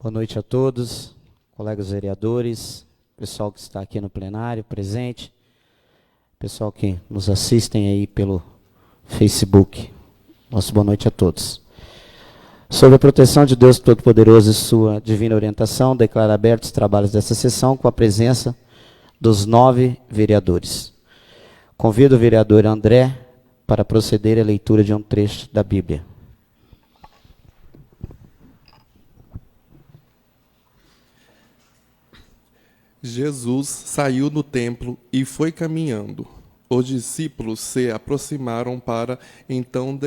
Boa noite a todos, colegas vereadores, pessoal que está aqui no plenário presente, pessoal que nos assistem aí pelo Facebook. Nossa boa noite a todos. Sob a proteção de Deus Todo-Poderoso e sua divina orientação, declaro abertos os trabalhos dessa sessão com a presença dos 9 vereadores. Convido o vereador André para proceder à leitura de um trecho da Bíblia. Jesus saiu do templo e foi caminhando. Os discípulos se aproximaram então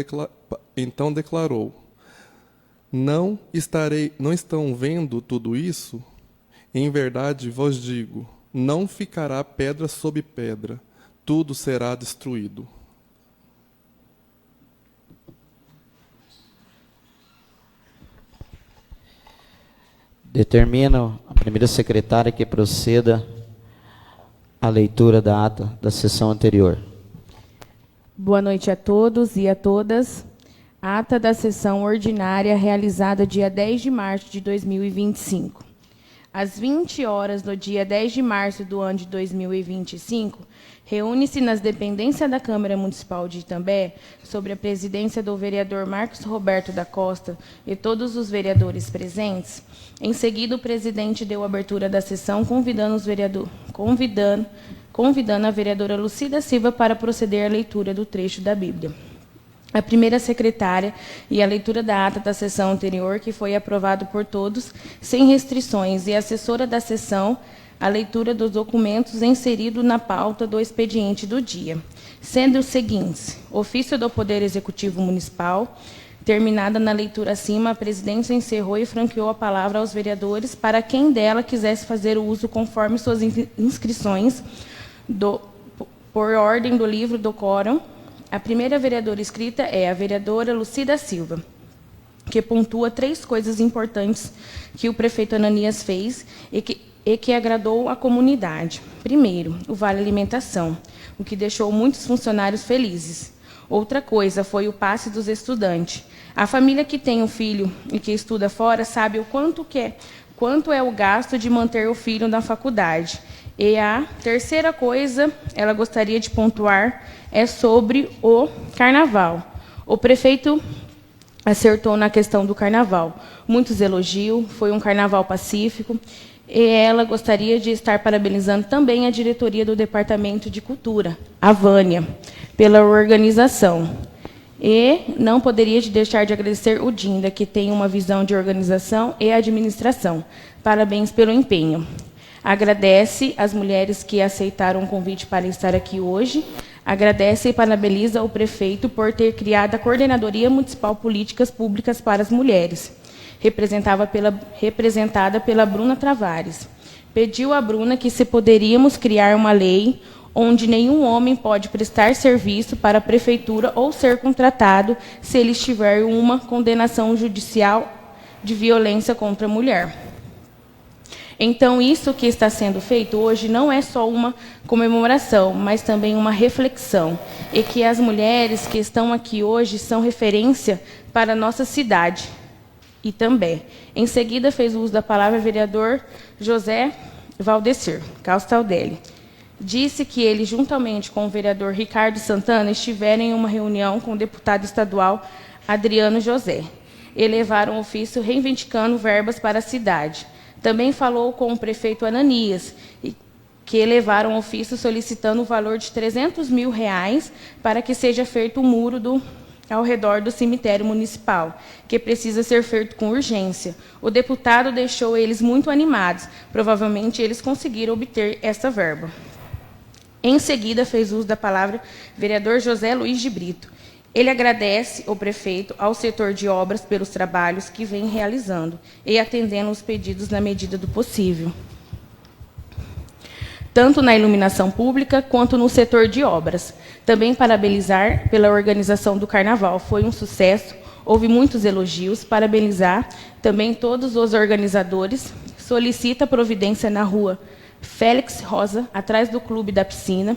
declarou: Não estão vendo tudo isso? Em verdade vos digo, não ficará pedra sobre pedra, tudo será destruído. Determino a primeira secretária que proceda à leitura da ata da sessão anterior. Boa noite a todos e a todas. Ata da sessão ordinária realizada dia 10 de março de 2025. Às 20 horas do dia 10 de março do ano de 2025, reúne-se nas dependências da Câmara Municipal de Itambé, sob a presidência do vereador Marcos Roberto da Costa e todos os vereadores presentes. Em seguida, o presidente deu abertura da sessão, convidando a vereadora Lucida Silva para proceder à leitura do trecho da Bíblia. A primeira secretária e a leitura da ata da sessão anterior, que foi aprovado por todos, sem restrições, e a assessora da sessão, a leitura dos documentos inseridos na pauta do expediente do dia, sendo os seguintes: ofício do Poder Executivo Municipal. Terminada na leitura acima, a presidência encerrou e franqueou a palavra aos vereadores para quem dela quisesse fazer o uso conforme suas inscrições, por ordem do livro do quórum. A primeira vereadora inscrita é a vereadora Lucida Silva, que pontua 3 coisas importantes que o prefeito Ananias fez e que agradou a comunidade. Primeiro, o Vale Alimentação, o que deixou muitos funcionários felizes. Outra coisa foi o passe dos estudantes. A família que tem um filho e que estuda fora sabe o quanto é o gasto de manter o filho na faculdade. E a terceira coisa, ela gostaria de pontuar, é sobre o carnaval. O prefeito acertou na questão do carnaval. Muitos elogios, foi um carnaval pacífico. E ela gostaria de estar parabenizando também a diretoria do Departamento de Cultura, a Vânia, pela organização. E não poderia deixar de agradecer o Dinda, que tem uma visão de organização e administração. Parabéns pelo empenho. Agradece as mulheres que aceitaram o convite para estar aqui hoje. Agradece e parabeniza o prefeito por ter criado a Coordenadoria Municipal Políticas Públicas para as Mulheres, representada pela Bruna Travares. Pediu a Bruna que se poderíamos criar uma lei onde nenhum homem pode prestar serviço para a prefeitura ou ser contratado se ele tiver uma condenação judicial de violência contra a mulher. Então, isso que está sendo feito hoje não é só uma comemoração, mas também uma reflexão, e que as mulheres que estão aqui hoje são referência para a nossa cidade. E também, em seguida, fez uso da palavra o vereador José Valdecir Castaldelli. Disse que ele, juntamente com o vereador Ricardo Santana, estiveram em uma reunião com o deputado estadual Adriano José. Elevaram um ofício reivindicando verbas para a cidade. Também falou com o prefeito Ananias, que elevaram um ofício solicitando o valor de R$300 mil para que seja feito um muro ao redor do cemitério municipal, que precisa ser feito com urgência. O deputado deixou eles muito animados. Provavelmente eles conseguiram obter essa verba. Em seguida, fez uso da palavra o vereador José Luiz de Brito. Ele agradece ao prefeito, ao setor de obras, pelos trabalhos que vem realizando e atendendo os pedidos na medida do possível, tanto na iluminação pública quanto no setor de obras. Também parabenizar pela organização do carnaval. Foi um sucesso, houve muitos elogios. Parabenizar também todos os organizadores. Solicita providência na rua Félix Rosa, atrás do Clube da Piscina.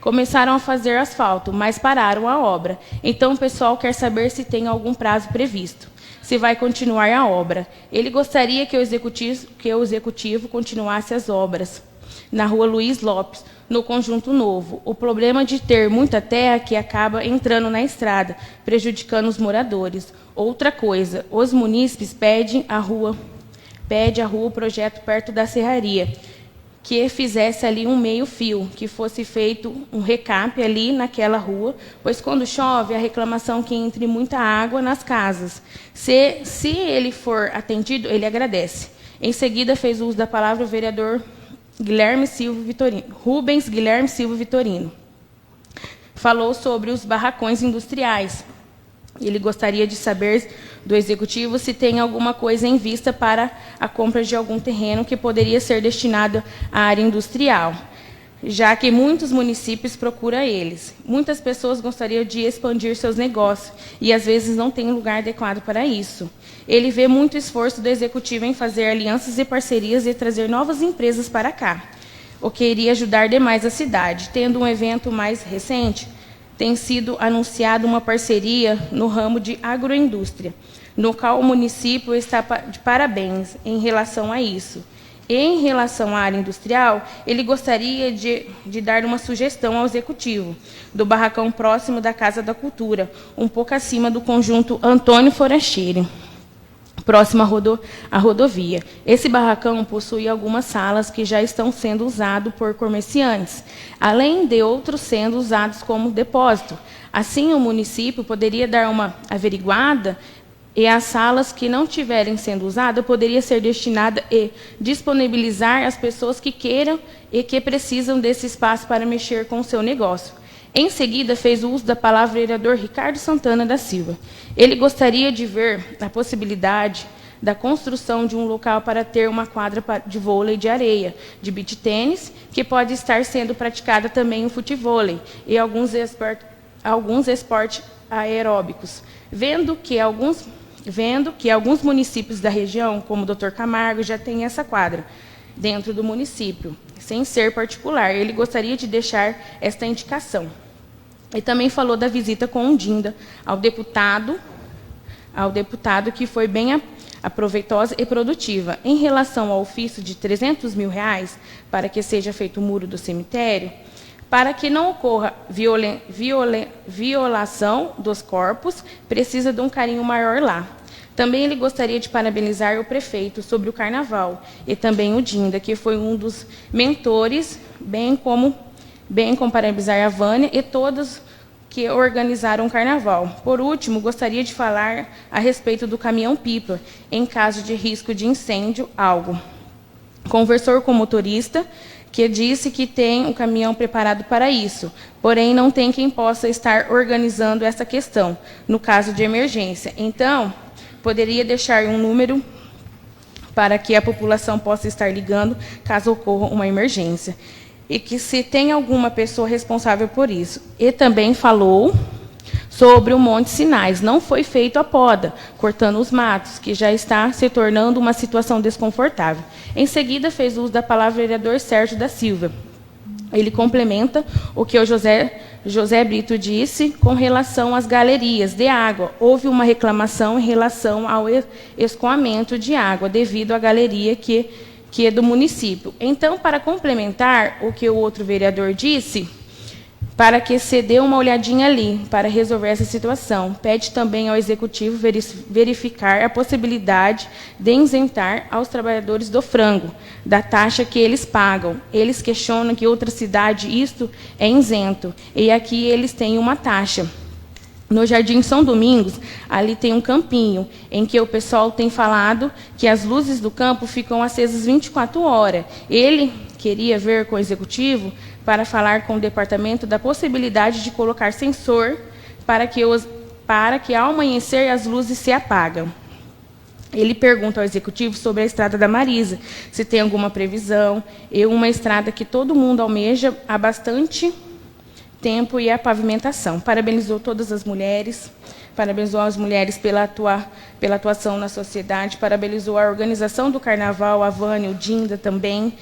Começaram a fazer asfalto, mas pararam a obra. Então, o pessoal quer saber se tem algum prazo previsto. se vai continuar a obra. Ele gostaria que o executivo continuasse as obras na Rua Luiz Lopes, no Conjunto Novo. O problema de ter muita terra que acaba entrando na estrada, prejudicando os moradores. Outra coisa, os munícipes pedem a rua o projeto perto da serraria, que fizesse ali um meio-fio, que fosse feito um recap ali naquela rua, pois quando chove, a reclamação que entre muita água nas casas. Se ele for atendido, ele agradece. Em seguida, fez uso da palavra o vereador Rubens Guilherme Silva Vitorino. Falou sobre os barracões industriais. Ele gostaria de saber do executivo se tem alguma coisa em vista para a compra de algum terreno que poderia ser destinado à área industrial, já que muitos municípios procuram eles. Muitas pessoas gostariam de expandir seus negócios e, às vezes, não tem lugar adequado para isso. Ele vê muito esforço do executivo em fazer alianças e parcerias e trazer novas empresas para cá, o que iria ajudar demais a cidade. Tendo um evento mais recente, tem sido anunciada uma parceria no ramo de agroindústria, no qual o município está de parabéns em relação a isso. Em relação à área industrial, ele gostaria de dar uma sugestão ao executivo do barracão próximo da Casa da Cultura, um pouco acima do conjunto Antônio Forastieri, próximo à rodovia. Esse barracão possui algumas salas que já estão sendo usadas por comerciantes, além de outros sendo usados como depósito. Assim, o município poderia dar uma averiguada e as salas que não estiverem sendo usadas poderia ser destinada e disponibilizar as pessoas que queiram e que precisam desse espaço para mexer com o seu negócio. Em seguida, fez uso da palavra o vereador Ricardo Santana da Silva. Ele gostaria de ver a possibilidade da construção de um local para ter uma quadra de vôlei de areia, de beach tênis, que pode estar sendo praticada também o futevôlei e alguns esportes aeróbicos, vendo que alguns municípios da região, como o Dr. Camargo, já têm essa quadra dentro do município, sem ser particular. Ele gostaria de deixar esta indicação. E também falou da visita com Dinda ao deputado, que foi bem proveitosa e produtiva. Em relação ao ofício de R$300 mil para que seja feito o muro do cemitério, para que não ocorra violação dos corpos, precisa de um carinho maior lá. Também ele gostaria de parabenizar o prefeito sobre o carnaval e também o Dinda, que foi um dos mentores, bem como parabenizar a Vânia e todos que organizaram o carnaval. Por último, gostaria de falar a respeito do caminhão-pipa, em caso de risco de incêndio, algo. Conversou com o motorista, que disse que tem um caminhão preparado para isso, porém não tem quem possa estar organizando essa questão, no caso de emergência. Então, poderia deixar um número para que a população possa estar ligando caso ocorra uma emergência. E que se tem alguma pessoa responsável por isso. E também falou sobre o Monte Sinais. Não foi feito a poda, cortando os matos, que já está se tornando uma situação desconfortável. Em seguida, fez uso da palavra o vereador Sérgio da Silva. Ele complementa o que o José Brito disse com relação às galerias de água. Houve uma reclamação em relação ao escoamento de água, devido à galeria que é do município. Então, para complementar o que o outro vereador disse, para que se dê uma olhadinha ali, para resolver essa situação. Pede também ao Executivo verificar a possibilidade de isentar aos trabalhadores do frango, da taxa que eles pagam. Eles questionam que em outra cidade isto é isento, e aqui eles têm uma taxa. No Jardim São Domingos, ali tem um campinho, em que o pessoal tem falado que as luzes do campo ficam acesas 24 horas. Ele queria ver com o Executivo para falar com o departamento da possibilidade de colocar sensor para que ao amanhecer as luzes se apagam. Ele pergunta ao Executivo sobre a Estrada da Marisa, se tem alguma previsão, e uma estrada que todo mundo almeja há bastante tempo, e a pavimentação. Parabenizou todas as mulheres, parabenizou as mulheres pela atuação na sociedade, parabenizou a organização do carnaval, a Vânia, o Dinda também.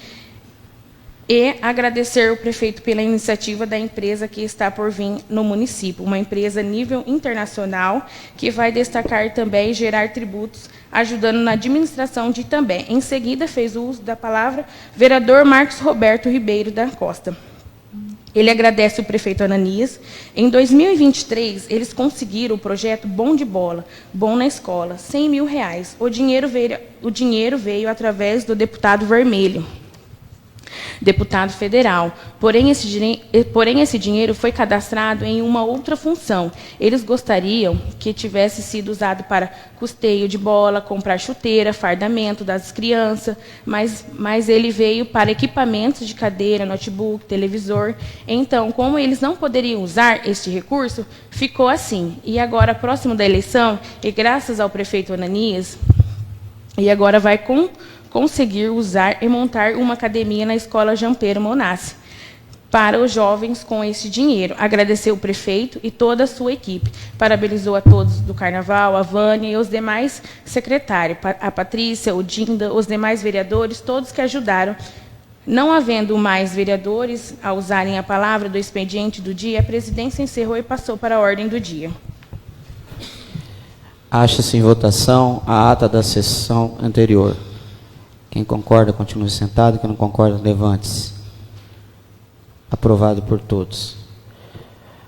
E agradecer o prefeito pela iniciativa da empresa que está por vir no município, uma empresa nível internacional que vai destacar também e gerar tributos, ajudando na administração de Itambé. Em seguida, fez uso da palavra vereador Marcos Roberto Ribeiro da Costa. Ele agradece o prefeito Ananias. Em 2023, eles conseguiram o projeto Bom de Bola, Bom na Escola, R$100 mil. O dinheiro veio através do deputado Vermelho, deputado federal. Porém, esse dinheiro foi cadastrado em uma outra função. Eles gostariam que tivesse sido usado para custeio de bola, comprar chuteira, fardamento das crianças, mas ele veio para equipamentos de cadeira, notebook, televisor. Então, como eles não poderiam usar este recurso, ficou assim. E agora, próximo da eleição, e graças ao prefeito Ananias, e agora vai conseguir usar e montar uma academia na Escola Jampeiro Monassi para os jovens com esse dinheiro. Agradeceu o prefeito e toda a sua equipe. Parabenizou a todos do Carnaval, a Vânia e os demais secretários, a Patrícia, o Dinda, os demais vereadores, todos que ajudaram. Não havendo mais vereadores a usarem a palavra do expediente do dia, a presidência encerrou e passou para a ordem do dia. Acha-se em votação a ata da sessão anterior. Quem concorda, continue sentado. Quem não concorda, levante-se. Aprovado por todos.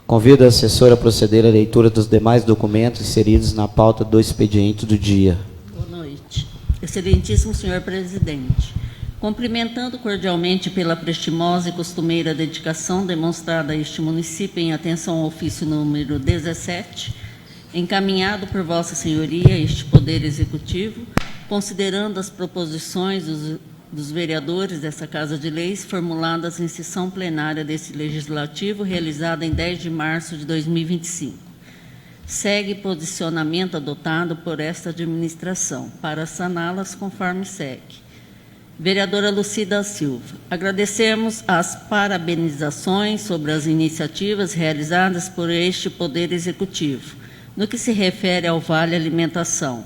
Convido a assessora a proceder à leitura dos demais documentos inseridos na pauta do expediente do dia. Boa noite. Excelentíssimo senhor presidente, cumprimentando cordialmente pela prestimosa e costumeira dedicação demonstrada a este município em atenção ao ofício número 17, encaminhado por Vossa Senhoria, este Poder Executivo, considerando as proposições dos vereadores dessa Casa de Leis formuladas em sessão plenária desse Legislativo, realizada em 10 de março de 2025. Segue posicionamento adotado por esta administração, para saná-las conforme segue. Vereadora Lucida Silva, agradecemos as parabenizações sobre as iniciativas realizadas por este Poder Executivo, no que se refere ao Vale Alimentação,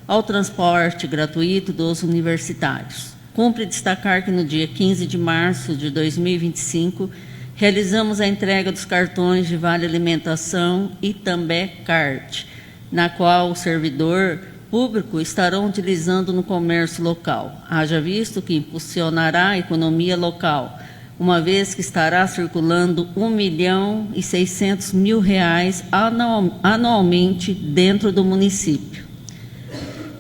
ao transporte gratuito dos universitários. Cumpre destacar que no dia 15 de março de 2025, realizamos a entrega dos cartões de Vale Alimentação e também Card, na qual o servidor público estará utilizando no comércio local, haja visto que impulsionará a economia local, uma vez que estará circulando R$1.600.000 anualmente dentro do município.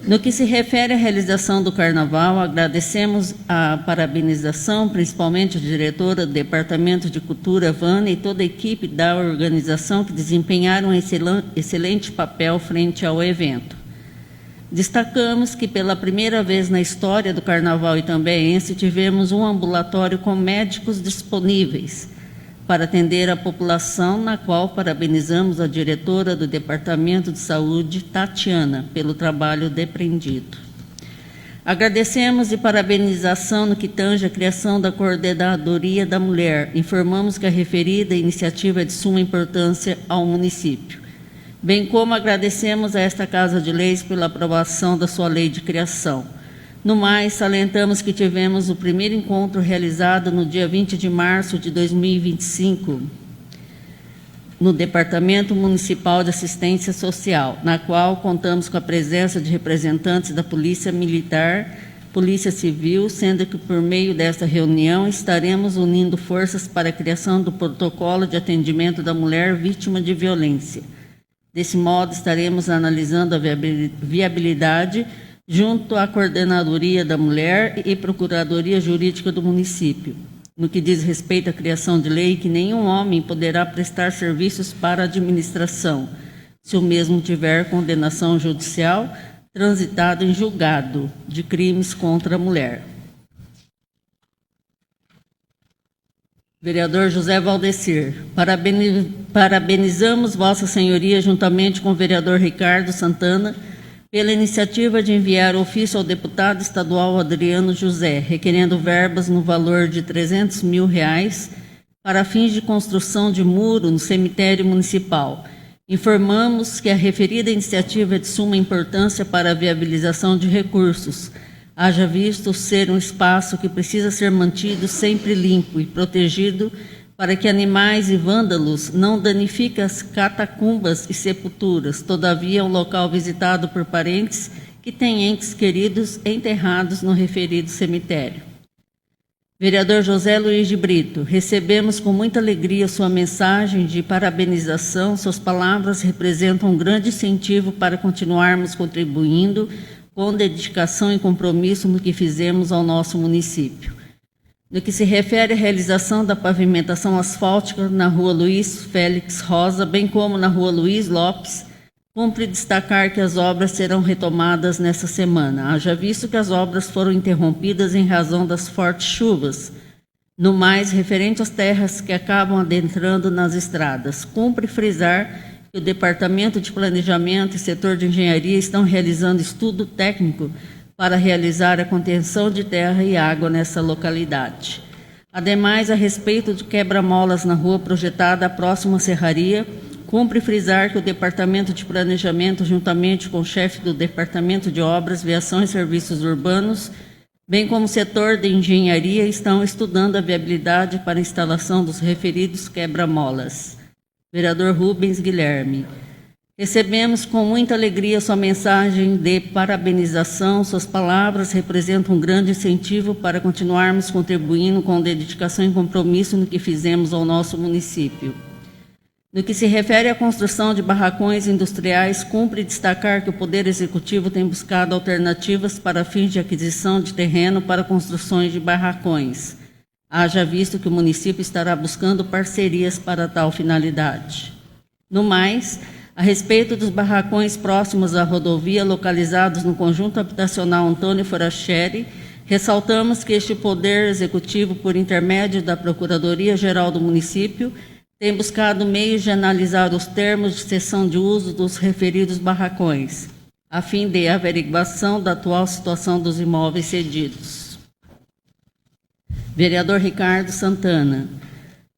No que se refere à realização do Carnaval, agradecemos a parabenização, principalmente a diretora do Departamento de Cultura, Vânia, e toda a equipe da organização que desempenharam um excelente papel frente ao evento. Destacamos que pela primeira vez na história do Carnaval Itambéense tivemos um ambulatório com médicos disponíveis para atender a população, na qual parabenizamos a diretora do Departamento de Saúde, Tatiana, pelo trabalho depreendido. Agradecemos e parabenização no que tange a criação da Coordenadoria da Mulher. Informamos que a referida iniciativa é de suma importância ao município. Bem como agradecemos a esta Casa de Leis pela aprovação da sua lei de criação. No mais, salientamos que tivemos o primeiro encontro realizado no dia 20 de março de 2025, no Departamento Municipal de Assistência Social, na qual contamos com a presença de representantes da Polícia Militar, Polícia Civil, sendo que por meio desta reunião estaremos unindo forças para a criação do protocolo de atendimento da mulher vítima de violência. Desse modo, estaremos analisando a viabilidade junto à Coordenadoria da Mulher e Procuradoria Jurídica do município, no que diz respeito à criação de lei que nenhum homem poderá prestar serviços para a administração, se o mesmo tiver condenação judicial transitado em julgado de crimes contra a mulher. Vereador José Valdecir, parabenizamos Vossa Senhoria, juntamente com o vereador Ricardo Santana, pela iniciativa de enviar ofício ao deputado estadual Adriano José, requerendo verbas no valor de R$300 mil para fins de construção de muro no cemitério municipal. Informamos que a referida iniciativa é de suma importância para a viabilização de recursos, haja visto ser um espaço que precisa ser mantido sempre limpo e protegido para que animais e vândalos não danifiquem as catacumbas e sepulturas. Todavia, é um local visitado por parentes que têm entes queridos enterrados no referido cemitério. Vereador José Luiz de Brito, recebemos com muita alegria sua mensagem de parabenização. Suas palavras representam um grande incentivo para continuarmos contribuindo com dedicação e compromisso no que fizemos ao nosso município. No que se refere à realização da pavimentação asfáltica na Rua Luiz Félix Rosa, bem como na Rua Luiz Lopes, cumpre destacar que as obras serão retomadas nesta semana, haja visto que as obras foram interrompidas em razão das fortes chuvas. No mais, referente às terras que acabam adentrando nas estradas, cumpre frisar que o Departamento de Planejamento e Setor de Engenharia estão realizando estudo técnico para realizar a contenção de terra e água nessa localidade. Ademais, a respeito de quebra-molas na rua projetada próxima à serraria, cumpre frisar que o Departamento de Planejamento, juntamente com o chefe do Departamento de Obras, Viação e Serviços Urbanos, bem como o setor de engenharia, estão estudando a viabilidade para a instalação dos referidos quebra-molas. Vereador Rubens Guilherme. Recebemos com muita alegria sua mensagem de parabenização. Suas palavras representam um grande incentivo para continuarmos contribuindo com dedicação e compromisso no que fizemos ao nosso município. No que se refere à construção de barracões industriais, cumpre destacar que o Poder Executivo tem buscado alternativas para fins de aquisição de terreno para construções de barracões. Haja visto que o município estará buscando parcerias para tal finalidade. No mais, a respeito dos barracões próximos à rodovia, localizados no conjunto habitacional Antônio Foracheri, ressaltamos que este Poder Executivo, por intermédio da Procuradoria-Geral do município, tem buscado meios de analisar os termos de cessão de uso dos referidos barracões, a fim de averiguação da atual situação dos imóveis cedidos. Vereador Ricardo Santana.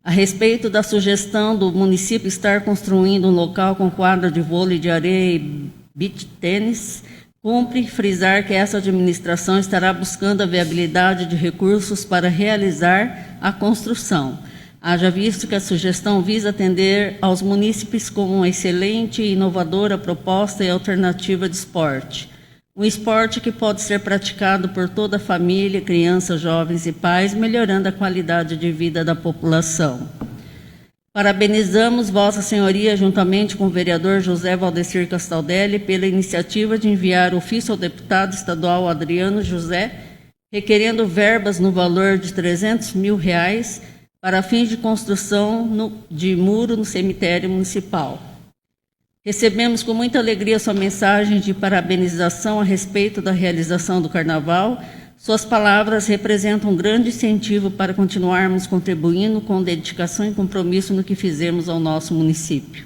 A respeito da sugestão do município estar construindo um local com quadra de vôlei de areia e beach tênis, cumpre frisar que essa administração estará buscando a viabilidade de recursos para realizar a construção. Haja visto que a sugestão visa atender aos munícipes com uma excelente e inovadora proposta e alternativa de esporte. Um esporte que pode ser praticado por toda a família, crianças, jovens e pais, melhorando a qualidade de vida da população. Parabenizamos Vossa Senhoria, juntamente com o vereador José Valdecir Castaldelli, pela iniciativa de enviar ofício ao deputado estadual Adriano José, requerendo verbas no valor de R$300 mil para fins de construção de muro no cemitério municipal. Recebemos com muita alegria sua mensagem de parabenização a respeito da realização do Carnaval. Suas palavras representam um grande incentivo para continuarmos contribuindo com dedicação e compromisso no que fizemos ao nosso município.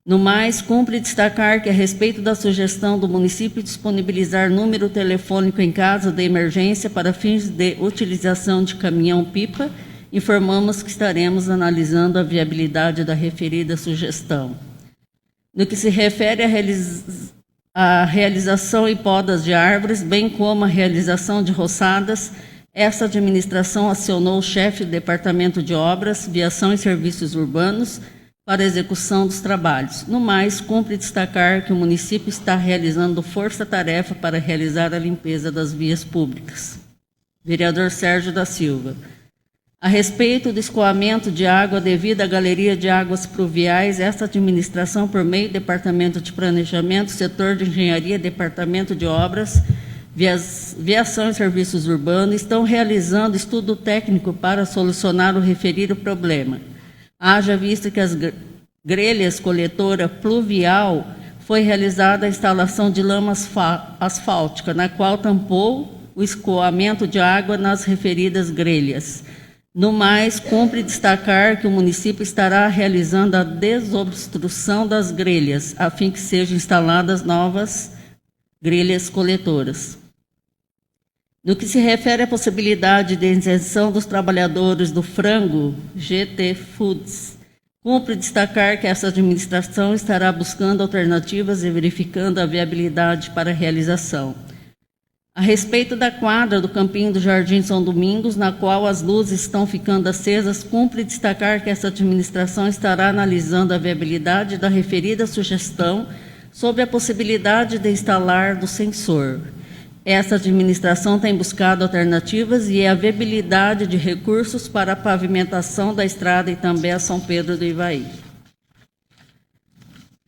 No mais, cumpre destacar que, a respeito da sugestão do município disponibilizar número telefônico em caso de emergência para fins de utilização de caminhão-pipa, informamos que estaremos analisando a viabilidade da referida sugestão. No que se refere à realização e podas de árvores, bem como a realização de roçadas, esta administração acionou o chefe do Departamento de Obras, Viação e Serviços Urbanos para a execução dos trabalhos. No mais, cumpre destacar que o município está realizando força-tarefa para realizar a limpeza das vias públicas. Vereador Sérgio da Silva. A respeito do escoamento de água devido à Galeria de Águas Pluviais, esta administração, por meio do Departamento de Planejamento, Setor de Engenharia, Departamento de Obras, Viação e Serviços Urbanos, estão realizando estudo técnico para solucionar o referido problema. Haja visto que as grelhas coletora pluvial foi realizada a instalação de lama asfáltica, na qual tampou o escoamento de água nas referidas grelhas. No mais, cumpre destacar que o município estará realizando a desobstrução das grelhas, a fim que sejam instaladas novas grelhas coletoras. No que se refere à possibilidade de isenção dos trabalhadores do frango, GT Foods, cumpre destacar que essa administração estará buscando alternativas e verificando a viabilidade para a realização. A respeito da quadra do Campinho do Jardim São Domingos, na qual as luzes estão ficando acesas, cumpre destacar que essa administração estará analisando a viabilidade da referida sugestão sobre a possibilidade de instalar do sensor. Essa administração tem buscado alternativas e a viabilidade de recursos para a pavimentação da estrada e também a São Pedro do Ivaí.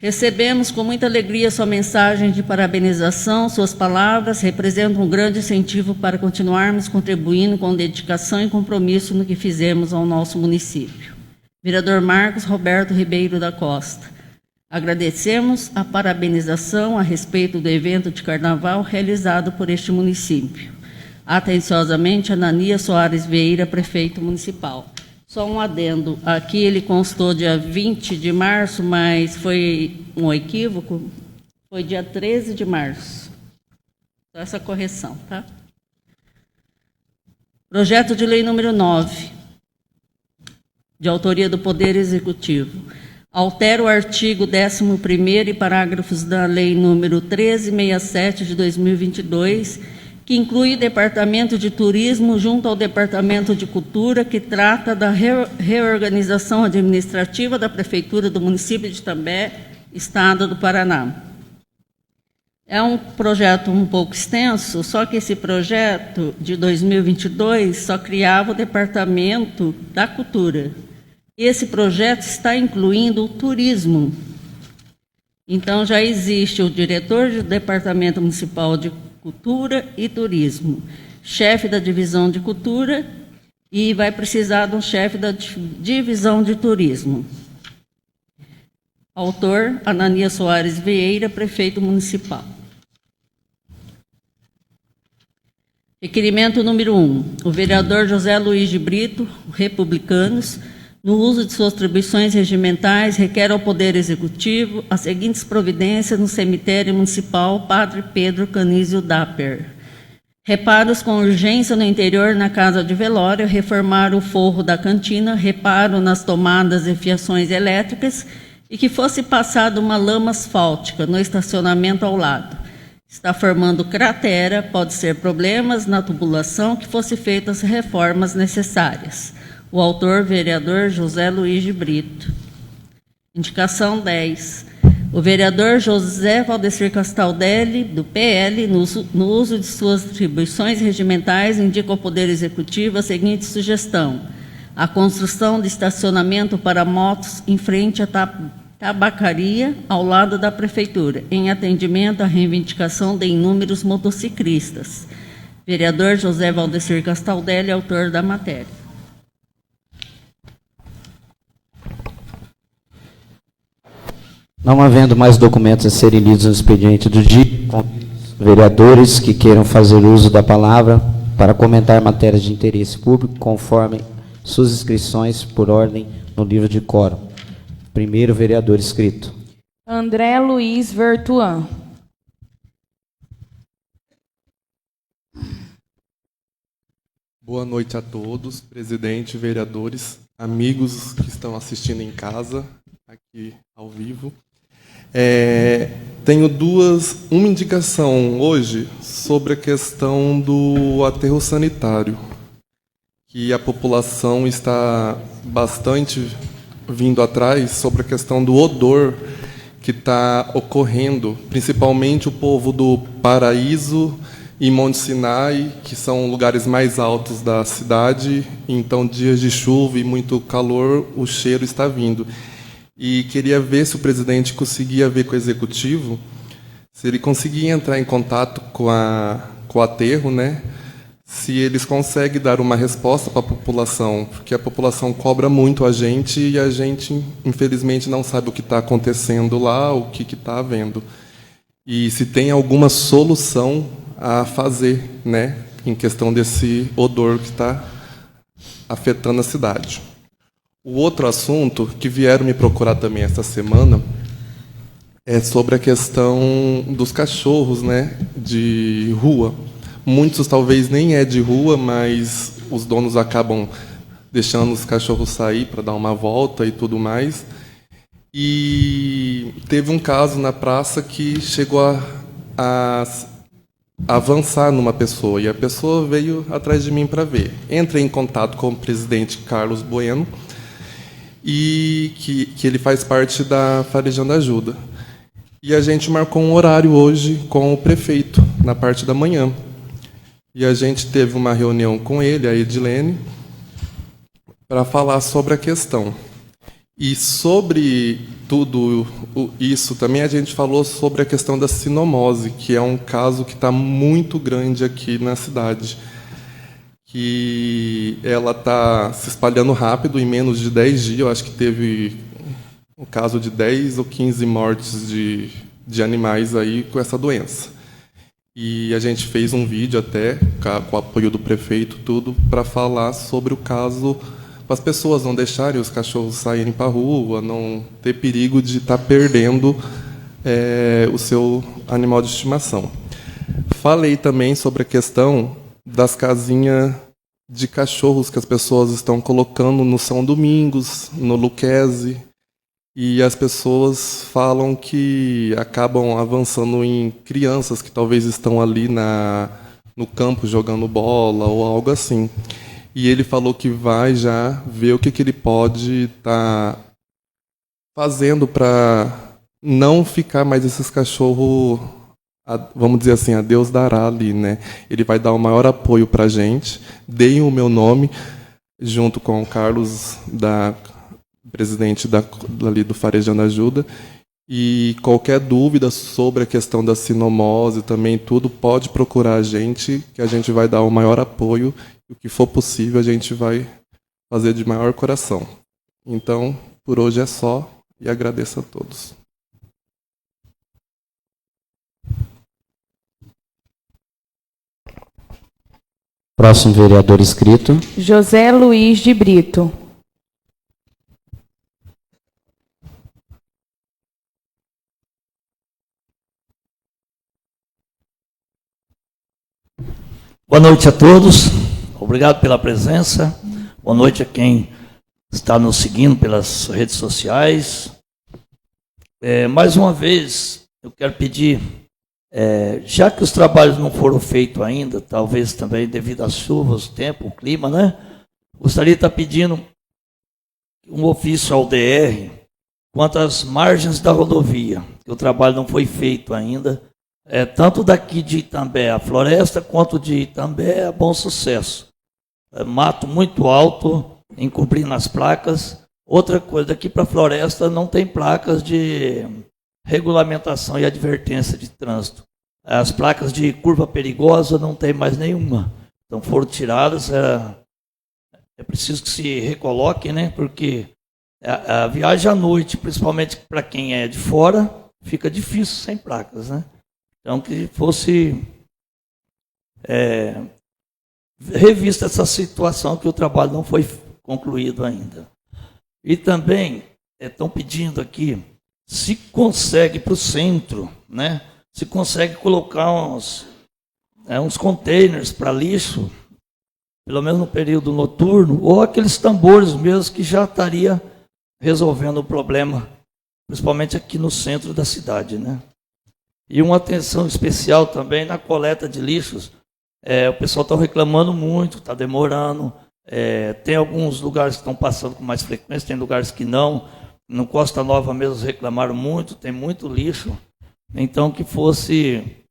Recebemos com muita alegria sua mensagem de parabenização, suas palavras representam um grande incentivo para continuarmos contribuindo com dedicação e compromisso no que fizemos ao nosso município. Vereador Marcos Roberto Ribeiro da Costa. Agradecemos a parabenização a respeito do evento de carnaval realizado por este município. Atenciosamente, Ananias Soares Vieira, prefeito municipal. Só um adendo, aqui ele constou dia 20 de março, mas foi um equívoco, foi dia 13 de março. Só essa correção, tá? Projeto de lei número 9, de autoria do Poder Executivo. Altera o artigo 11º e parágrafos da lei número 1367 de 2022, que inclui o Departamento de Turismo junto ao Departamento de Cultura, que trata da reorganização administrativa da Prefeitura do município de Itambé, Estado do Paraná. É um projeto um pouco extenso, só que esse projeto de 2022 só criava o Departamento da Cultura. Esse projeto está incluindo o turismo. Então, já existe o diretor do Departamento Municipal de Cultura e Turismo, chefe da Divisão de Cultura e vai precisar de um chefe da Divisão de Turismo. Autor, Ananias Soares Vieira, prefeito municipal. Requerimento número 1. O vereador José Luiz de Brito, Republicanos, no uso de suas atribuições regimentais, requer ao Poder Executivo as seguintes providências no cemitério municipal Padre Pedro Canísio Dapper. Reparos com urgência no interior na casa de velório, reformar o forro da cantina, reparo nas tomadas e fiações elétricas e que fosse passada uma lama asfáltica no estacionamento ao lado. Está formando cratera, pode ser problemas na tubulação, que fosse feitas reformas necessárias. O autor, vereador José Luiz de Brito. Indicação 10. O vereador José Valdecir Castaldelli, do PL, no uso de suas atribuições regimentais, indica ao Poder Executivo a seguinte sugestão: a construção de estacionamento para motos em frente à tabacaria, ao lado da Prefeitura, em atendimento à reivindicação de inúmeros motociclistas. Vereador José Valdecir Castaldelli, autor da matéria. Não havendo mais documentos a serem lidos no expediente do dia, vereadores que queiram fazer uso da palavra para comentar matérias de interesse público, conforme suas inscrições por ordem no livro de quórum. Primeiro vereador inscrito. André Luiz Vertuan. Boa noite a todos, presidente, vereadores, amigos que estão assistindo em casa, aqui ao vivo. Tenho uma indicação hoje sobre a questão do aterro sanitário, que a população está bastante vindo atrás sobre a questão do odor que está ocorrendo, principalmente o povo do Paraíso e Monte Sinai, que são lugares mais altos da cidade, então dias de chuva e muito calor, o cheiro está vindo. E queria ver se o presidente conseguia ver com o executivo, se ele conseguia entrar em contato com o aterro, né? Se eles conseguem dar uma resposta para a população, porque a população cobra muito a gente e a gente, infelizmente, não sabe o que está acontecendo lá, o que está havendo. E se tem alguma solução a fazer, né, em questão desse odor que está afetando a cidade. O outro assunto que vieram me procurar também esta semana é sobre a questão dos cachorros, né, de rua. Muitos talvez nem é de rua, mas os donos acabam deixando os cachorros sair para dar uma volta e tudo mais. E teve um caso na praça que chegou a avançar numa pessoa, e a pessoa veio atrás de mim para ver. Entrei em contato com o presidente Carlos Bueno, e que ele faz parte da Farejando Ajuda. E a gente marcou um horário hoje com o prefeito, na parte da manhã. E a gente teve uma reunião com ele, a Edilene, para falar sobre a questão. E sobre tudo isso também a gente falou sobre a questão da sinomose, que é um caso que está muito grande aqui na cidade. Que ela está se espalhando rápido, em menos de 10 dias. Eu acho que teve um caso de 10 ou 15 mortes de animais aí com essa doença. E a gente fez um vídeo até, com o apoio do prefeito, tudo, para falar sobre o caso, para as pessoas não deixarem os cachorros saírem para a rua, não ter perigo de estar perdendo o seu animal de estimação. Falei também sobre a questão das casinhas de cachorros que as pessoas estão colocando no São Domingos, no Luquezzi, e as pessoas falam que acabam avançando em crianças que talvez estão ali no campo jogando bola ou algo assim. E ele falou que vai já ver o que ele pode estar fazendo para não ficar mais esses cachorros, vamos dizer assim, a Deus dará ali, né? Ele vai dar o maior apoio para a gente. Deem o meu nome, junto com o Carlos, presidente ali do Farejando Ajuda. E qualquer dúvida sobre a questão da sinomose também, tudo, pode procurar a gente, que a gente vai dar o maior apoio. E o que for possível, a gente vai fazer de maior coração. Então, por hoje é só, e agradeço a todos. Próximo vereador inscrito. José Luiz de Brito. Boa noite a todos, obrigado pela presença, boa noite a quem está nos seguindo pelas redes sociais. Mais uma vez, eu quero pedir, já que os trabalhos não foram feitos ainda, talvez também devido às chuvas, o tempo, o clima, né? Gostaria de estar pedindo um ofício ao DR quanto às margens da rodovia, que o trabalho não foi feito ainda, tanto daqui de Itambé a Floresta, quanto de Itambé a Bom Sucesso. Mato muito alto, incumprindo as placas. Outra coisa, daqui para a Floresta não tem placas de regulamentação e advertência de trânsito. As placas de curva perigosa não tem mais nenhuma. Então foram tiradas, é preciso que se recoloque, né? Porque a viagem à noite, principalmente para quem é de fora, fica difícil sem placas, né? Então, que fosse revista essa situação, que o trabalho não foi concluído ainda. E também estão pedindo aqui, se consegue para o centro, né? Se consegue colocar uns containers para lixo, pelo menos no período noturno, ou aqueles tambores mesmo que já estaria resolvendo o problema, principalmente aqui no centro da cidade, né? E uma atenção especial também na coleta de lixos. O pessoal está reclamando muito, está demorando. Tem alguns lugares que estão passando com mais frequência, tem lugares que não. No Costa Nova mesmo reclamaram muito, tem muito lixo. Então, que fosse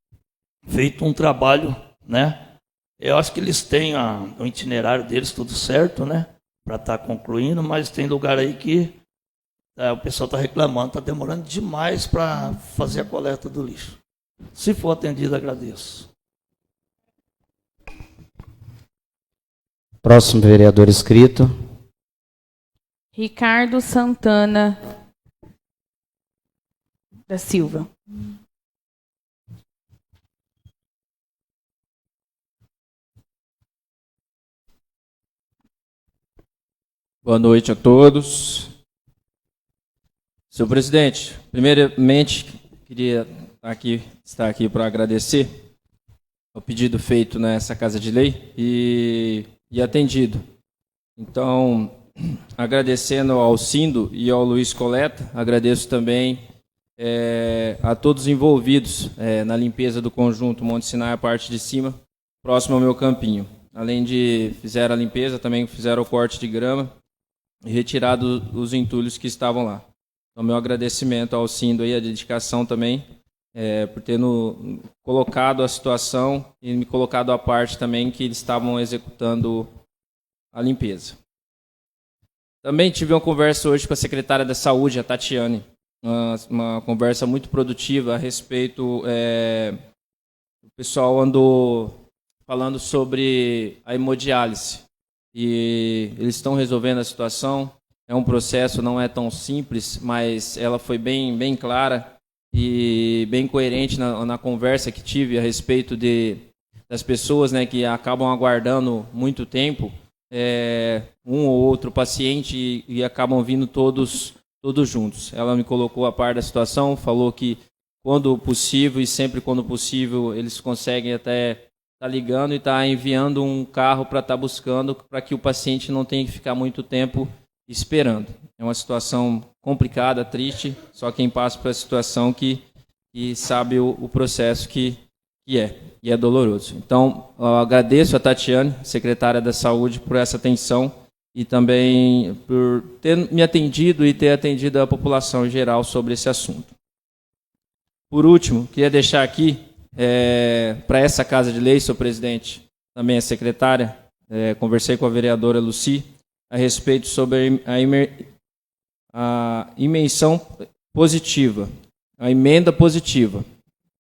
feito um trabalho, né? Eu acho que eles têm o itinerário deles tudo certo, né? Para estar concluindo, mas tem lugar aí que o pessoal está reclamando, está demorando demais para fazer a coleta do lixo. Se for atendido, agradeço. Próximo vereador inscrito. Ricardo Santana da Silva. Boa noite a todos. Senhor presidente, primeiramente, queria estar aqui para agradecer o pedido feito nessa Casa de Lei e atendido. Então, agradecendo ao Cindo e ao Luiz Coleta, agradeço também a todos os envolvidos na limpeza do conjunto Monte Sinai, a parte de cima, próximo ao meu campinho. Além de fizeram a limpeza, também fizeram o corte de grama e retirado os entulhos que estavam lá. Então, meu agradecimento ao Sindo e a dedicação também, por ter colocado a situação e me colocado à parte também que eles estavam executando a limpeza. Também tive uma conversa hoje com a secretária da Saúde, a Tatiane, uma conversa muito produtiva a respeito. O pessoal andou falando sobre a hemodiálise e eles estão resolvendo a situação. É um processo, não é tão simples, mas ela foi bem clara e bem coerente na conversa que tive a respeito das pessoas, né, que acabam aguardando muito tempo, um ou outro paciente e acabam vindo todos juntos. Ela me colocou a par da situação, falou que quando possível e sempre quando possível eles conseguem até estar ligando e estar enviando um carro para estar buscando, para que o paciente não tenha que ficar muito tempo esperando. É uma situação complicada, triste, só quem passa por essa situação que sabe o processo que é, e é doloroso. Então, eu agradeço a Tatiane, secretária da Saúde, por essa atenção e também por ter me atendido e ter atendido a população em geral sobre esse assunto. Por último, queria deixar aqui, para essa Casa de Lei, senhor presidente, também a secretária, conversei com a vereadora Lucy, a respeito sobre a emenda positiva,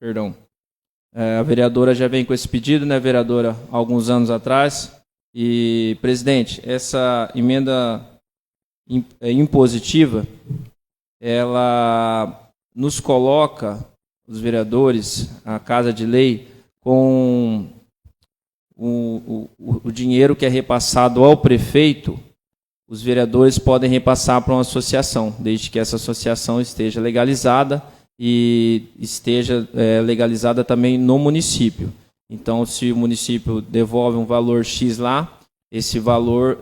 perdão. A vereadora já vem com esse pedido, né, vereadora, há alguns anos atrás. E, presidente, essa emenda impositiva, ela nos coloca, os vereadores, a Casa de Lei, com o dinheiro que é repassado ao prefeito. Os vereadores podem repassar para uma associação, desde que essa associação esteja legalizada e esteja legalizada também no município. Então, se o município devolve um valor X lá, esse valor,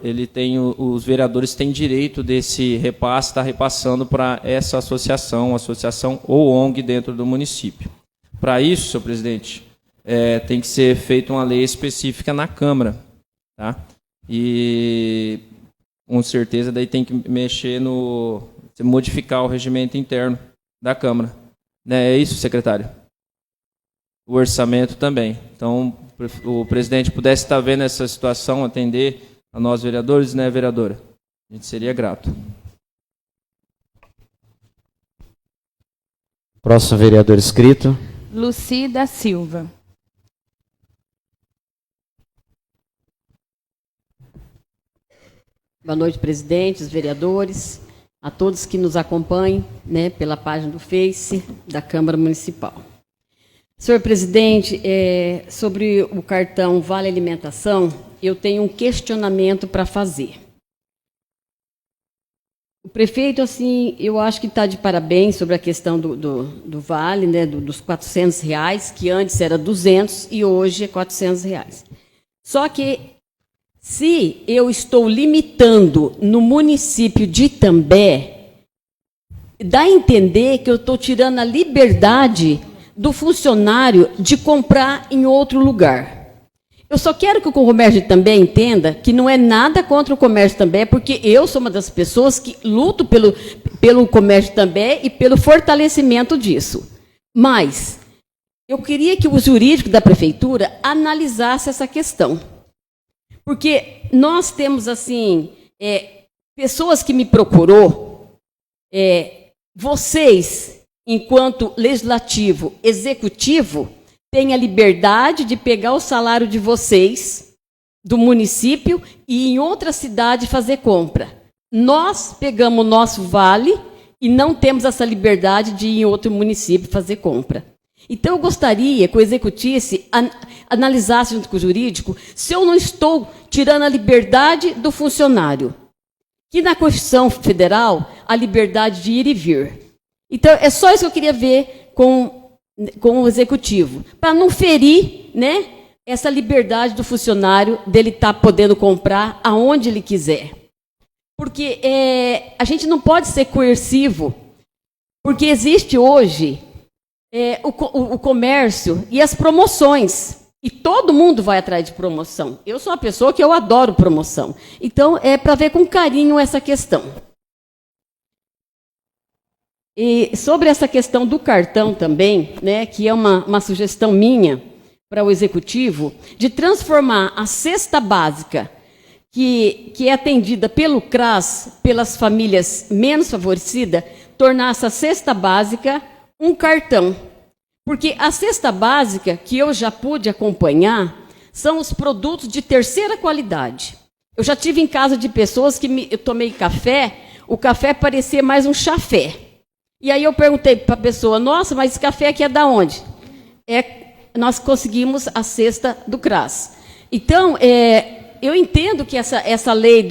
os vereadores têm direito desse repasse, estar repassando para essa associação ou ONG dentro do município. Para isso, senhor presidente, tem que ser feita uma lei específica na Câmara, tá? E com certeza daí tem que modificar o regimento interno da Câmara. É isso, secretário? O orçamento também. Então, o presidente pudesse estar vendo essa situação, atender a nós vereadores, né, vereadora? A gente seria grato. Próximo vereador inscrito. Lucy da Silva. Boa noite, presidente, os vereadores, a todos que nos acompanham, né, pela página do Face da Câmara Municipal. Senhor presidente, sobre o cartão Vale Alimentação, eu tenho um questionamento para fazer. O prefeito, assim, eu acho que está de parabéns sobre a questão do Vale, né, dos R$400, que antes era 200 e hoje é R$400. Só que, se eu estou limitando no município de Itambé, dá a entender que eu estou tirando a liberdade do funcionário de comprar em outro lugar. Eu só quero que o comércio de Itambé entenda que não é nada contra o comércio de Itambé, porque eu sou uma das pessoas que luto pelo comércio de Itambé e pelo fortalecimento disso. Mas eu queria que o jurídico da prefeitura analisasse essa questão. Porque nós temos, assim, pessoas que me procurou, vocês, enquanto legislativo, executivo, têm a liberdade de pegar o salário de vocês, do município, e em outra cidade fazer compra. Nós pegamos o nosso vale e não temos essa liberdade de ir em outro município fazer compra. Então, eu gostaria que o executivo analisasse junto com o jurídico se eu não estou tirando a liberdade do funcionário. Que na Constituição Federal, a liberdade de ir e vir. Então, é só isso que eu queria ver com o executivo, para não ferir, né, essa liberdade do funcionário dele estar podendo comprar aonde ele quiser. Porque a gente não pode ser coercivo. Porque existe hoje o comércio e as promoções. E todo mundo vai atrás de promoção. Eu sou uma pessoa que eu adoro promoção. Então, é para ver com carinho essa questão. E sobre essa questão do cartão também, né, que é uma sugestão minha para o Executivo, de transformar a cesta básica, que é atendida pelo CRAS, pelas famílias menos favorecidas, tornar essa cesta básica um cartão. Porque a cesta básica, que eu já pude acompanhar, são os produtos de terceira qualidade. Eu já tive em casa de pessoas que eu tomei café, o café parecia mais um chafé. E aí eu perguntei para a pessoa, nossa, mas esse café aqui é da onde? Nós conseguimos a cesta do CRAS. Então, eu entendo que essa lei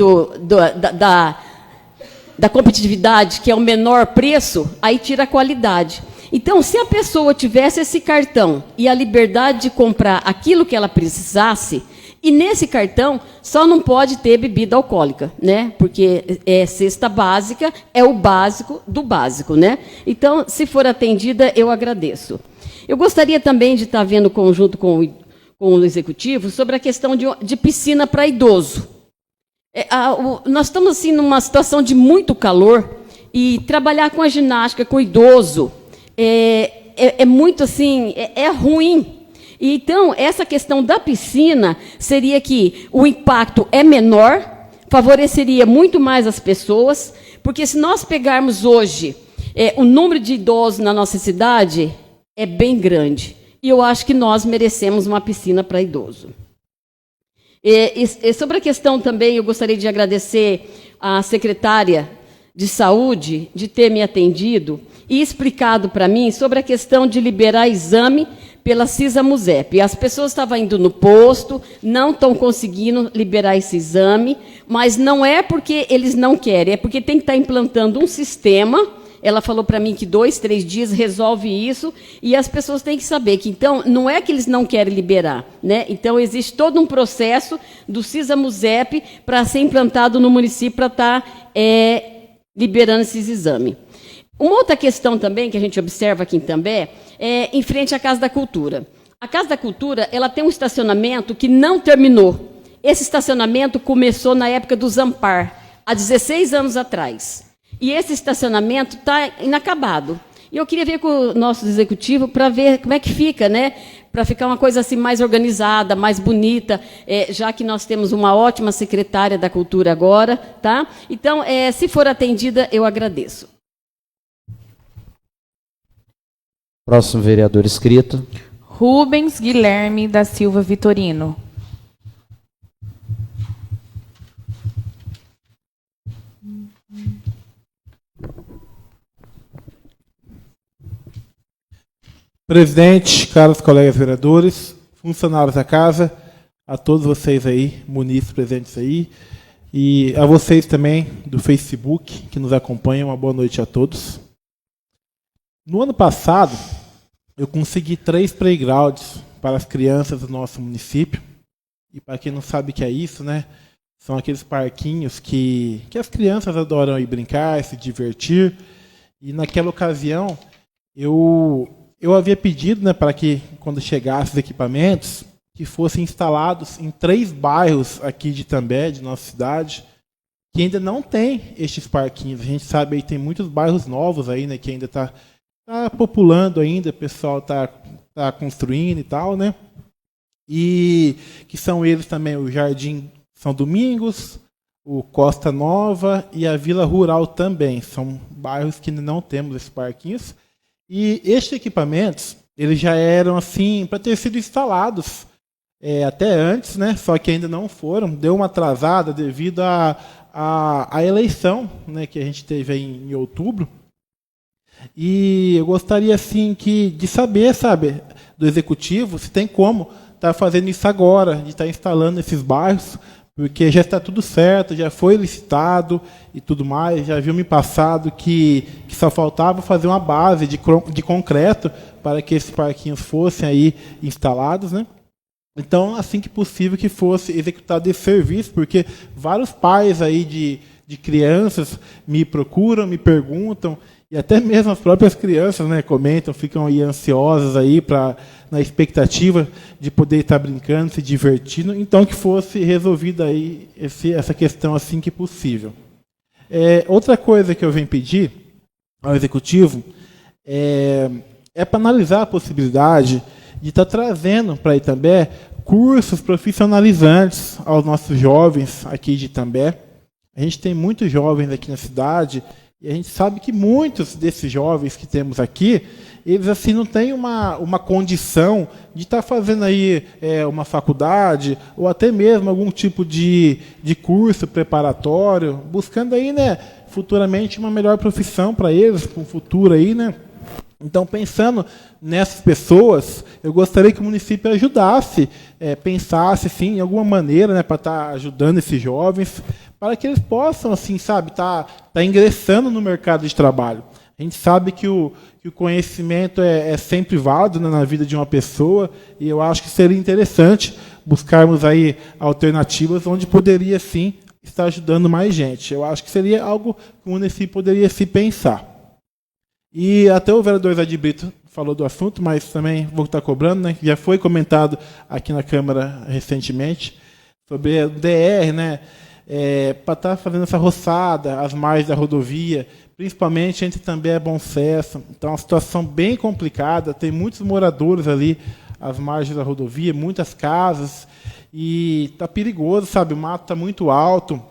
da competitividade, que é o menor preço, aí tira a qualidade. Então, se a pessoa tivesse esse cartão e a liberdade de comprar aquilo que ela precisasse, e nesse cartão só não pode ter bebida alcoólica, né? Porque cesta básica é o básico do básico, né? Então, se for atendida, eu agradeço. Eu gostaria também de estar vendo conjunto com o Executivo sobre a questão de piscina para idoso. Nós estamos assim numa situação de muito calor e trabalhar com a ginástica com o idoso é muito assim, é ruim. Então, essa questão da piscina seria que o impacto é menor, favoreceria muito mais as pessoas, porque se nós pegarmos hoje o número de idosos na nossa cidade é bem grande. E eu acho que nós merecemos uma piscina para idoso. E sobre a questão também, eu gostaria de agradecer à secretária de Saúde de ter me atendido e explicado para mim sobre a questão de liberar exame pela CISA-MUSEP. As pessoas estavam indo no posto, não estão conseguindo liberar esse exame, mas não é porque eles não querem, é porque tem que estar implantando um sistema. Ela falou para mim que 2, 3 dias resolve isso, e as pessoas têm que saber que, então, não é que eles não querem liberar, né? Então, existe todo um processo do CISA-MUSEP para ser implantado no município para estar liberando esses exames. Uma outra questão também que a gente observa aqui em Itambé é em frente à Casa da Cultura. A Casa da Cultura ela tem um estacionamento que não terminou. Esse estacionamento começou na época do Zampar, há 16 anos atrás. E esse estacionamento está inacabado. E eu queria ver com o nosso executivo para ver como é que fica, né? Para ficar uma coisa assim mais organizada, mais bonita, já que nós temos uma ótima secretária da Cultura agora, tá? Então, se for atendida, eu agradeço. Próximo vereador inscrito. Rubens Guilherme da Silva Vitorino. Presidente, caros colegas vereadores, funcionários da casa, a todos vocês aí, munícipes presentes aí, e a vocês também do Facebook, que nos acompanham, uma boa noite a todos. No ano passado, eu consegui 3 playgrounds para as crianças do nosso município, e para quem não sabe o que é isso, né, são aqueles parquinhos que as crianças adoram ir brincar, se divertir, e naquela ocasião, eu havia pedido, né, para que, quando chegassem os equipamentos, que fossem instalados em 3 bairros aqui de Itambé, de nossa cidade, que ainda não tem estes parquinhos. A gente sabe que tem muitos bairros novos aí, né, que ainda está populando ainda, o pessoal está construindo e tal, né? E que são eles também o Jardim São Domingos, o Costa Nova e a Vila Rural também. São bairros que ainda não temos esses parquinhos. E estes equipamentos, eles já eram assim para ter sido instalados até antes, né? Só que ainda não foram. Deu uma atrasada devido à eleição, né, que a gente teve aí em outubro. E eu gostaria assim de saber, sabe, do executivo, se tem como estar fazendo isso agora, de estar instalando esses bairros, porque já está tudo certo, já foi licitado e tudo mais. Já viu me passado que só faltava fazer uma base de concreto para que esses parquinhos fossem aí instalados, né? Então, assim que possível que fosse executado esse serviço, porque vários pais aí de de crianças me procuram, me perguntam, e até mesmo as próprias crianças, né, comentam, ficam aí ansiosas aí na expectativa de poder estar brincando, se divertindo, então que fosse resolvida aí essa questão assim que possível. Outra coisa que eu venho pedir ao Executivo é para analisar a possibilidade de estar trazendo para Itambé cursos profissionalizantes aos nossos jovens aqui de Itambé. A gente tem muitos jovens aqui na cidade e a gente sabe que muitos desses jovens que temos aqui, eles assim não têm uma condição de estar fazendo aí uma faculdade ou até mesmo algum tipo de curso preparatório, buscando aí, né, futuramente uma melhor profissão para eles, para o futuro aí, né? Então, pensando nessas pessoas, eu gostaria que o município ajudasse, pensasse, sim, em alguma maneira, né, para estar ajudando esses jovens, para que eles possam, assim, sabe, tá ingressando no mercado de trabalho. A gente sabe que o conhecimento é sempre válido, né, na vida de uma pessoa, e eu acho que seria interessante buscarmos aí alternativas onde poderia, sim, estar ajudando mais gente. Eu acho que seria algo que o município poderia se pensar. E até o vereador Zé de Brito falou do assunto, mas também vou estar cobrando, né? Já foi comentado aqui na Câmara recentemente sobre o DR, né? Para estar fazendo essa roçada às margens da rodovia, principalmente entre Itambé e Bom Sucesso. Então, é uma situação bem complicada, tem muitos moradores ali às margens da rodovia, muitas casas, e está perigoso, sabe? O mato está muito alto,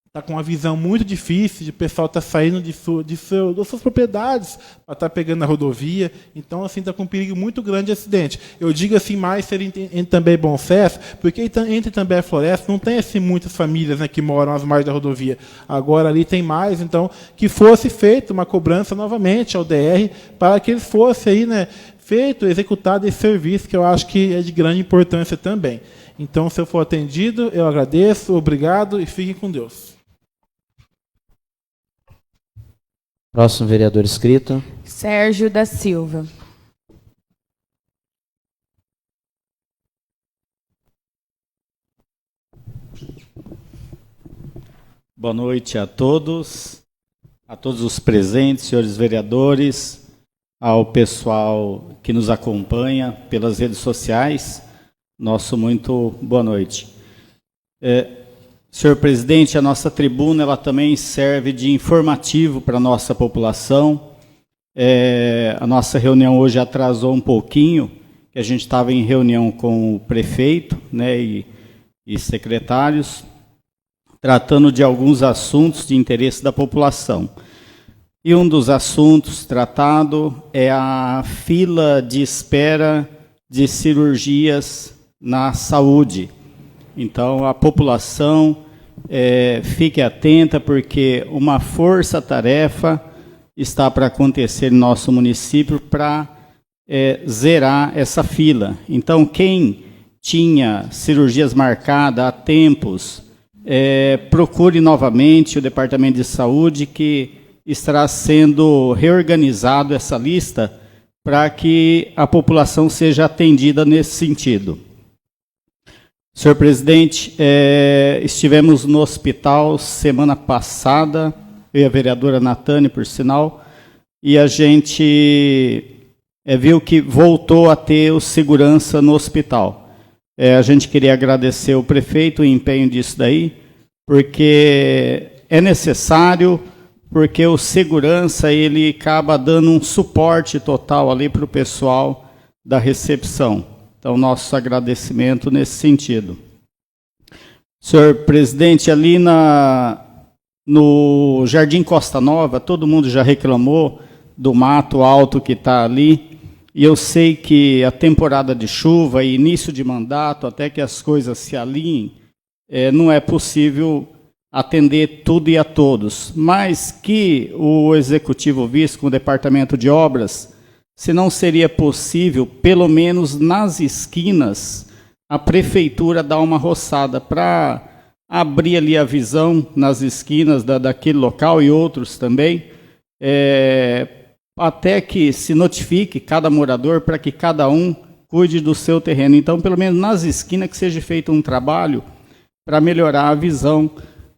está com uma visão muito difícil, de pessoal estar saindo das suas propriedades para estar pegando a rodovia. Então, assim, está com um perigo muito grande de acidente. Eu digo assim, mais seria entre Itambé e Bom Sucesso, porque entre Itambé e Floresta não tem assim muitas famílias, né, que moram às margens da rodovia. Agora ali tem mais, então, que fosse feita uma cobrança novamente ao DR para que ele fosse aí, né, feito, executado esse serviço, que eu acho que é de grande importância também. Então, se eu for atendido, eu agradeço, obrigado e fiquem com Deus. Próximo vereador inscrito. Sérgio da Silva. Boa noite a todos os presentes, senhores vereadores, ao pessoal que nos acompanha pelas redes sociais. Nosso muito boa noite. Senhor presidente, a nossa tribuna ela também serve de informativo para a nossa população. A nossa reunião hoje atrasou um pouquinho, que a gente estava em reunião com o prefeito, né, e secretários, tratando de alguns assuntos de interesse da população. E um dos assuntos tratado é a fila de espera de cirurgias na saúde. Então, a população fique atenta, porque uma força-tarefa está para acontecer no nosso município para zerar essa fila. Então, quem tinha cirurgias marcadas há tempos, procure novamente o Departamento de Saúde, que estará sendo reorganizado essa lista para que a população seja atendida nesse sentido. Senhor presidente, estivemos no hospital semana passada, eu e a vereadora Natane, por sinal, e a gente viu que voltou a ter o segurança no hospital. A gente queria agradecer ao prefeito o empenho disso daí, porque é necessário, porque o segurança ele acaba dando um suporte total ali para o pessoal da recepção. Então, nosso agradecimento nesse sentido. Senhor presidente, ali no Jardim Costa Nova, todo mundo já reclamou do mato alto que está ali, e eu sei que a temporada de chuva e início de mandato, até que as coisas se alinhem, não é possível atender tudo e a todos, mas que o Executivo visto com o Departamento de Obras, se não seria possível, pelo menos nas esquinas, a prefeitura dar uma roçada para abrir ali a visão nas esquinas daquele local e outros também, até que se notifique cada morador para que cada um cuide do seu terreno. Então, pelo menos nas esquinas que seja feito um trabalho para melhorar a visão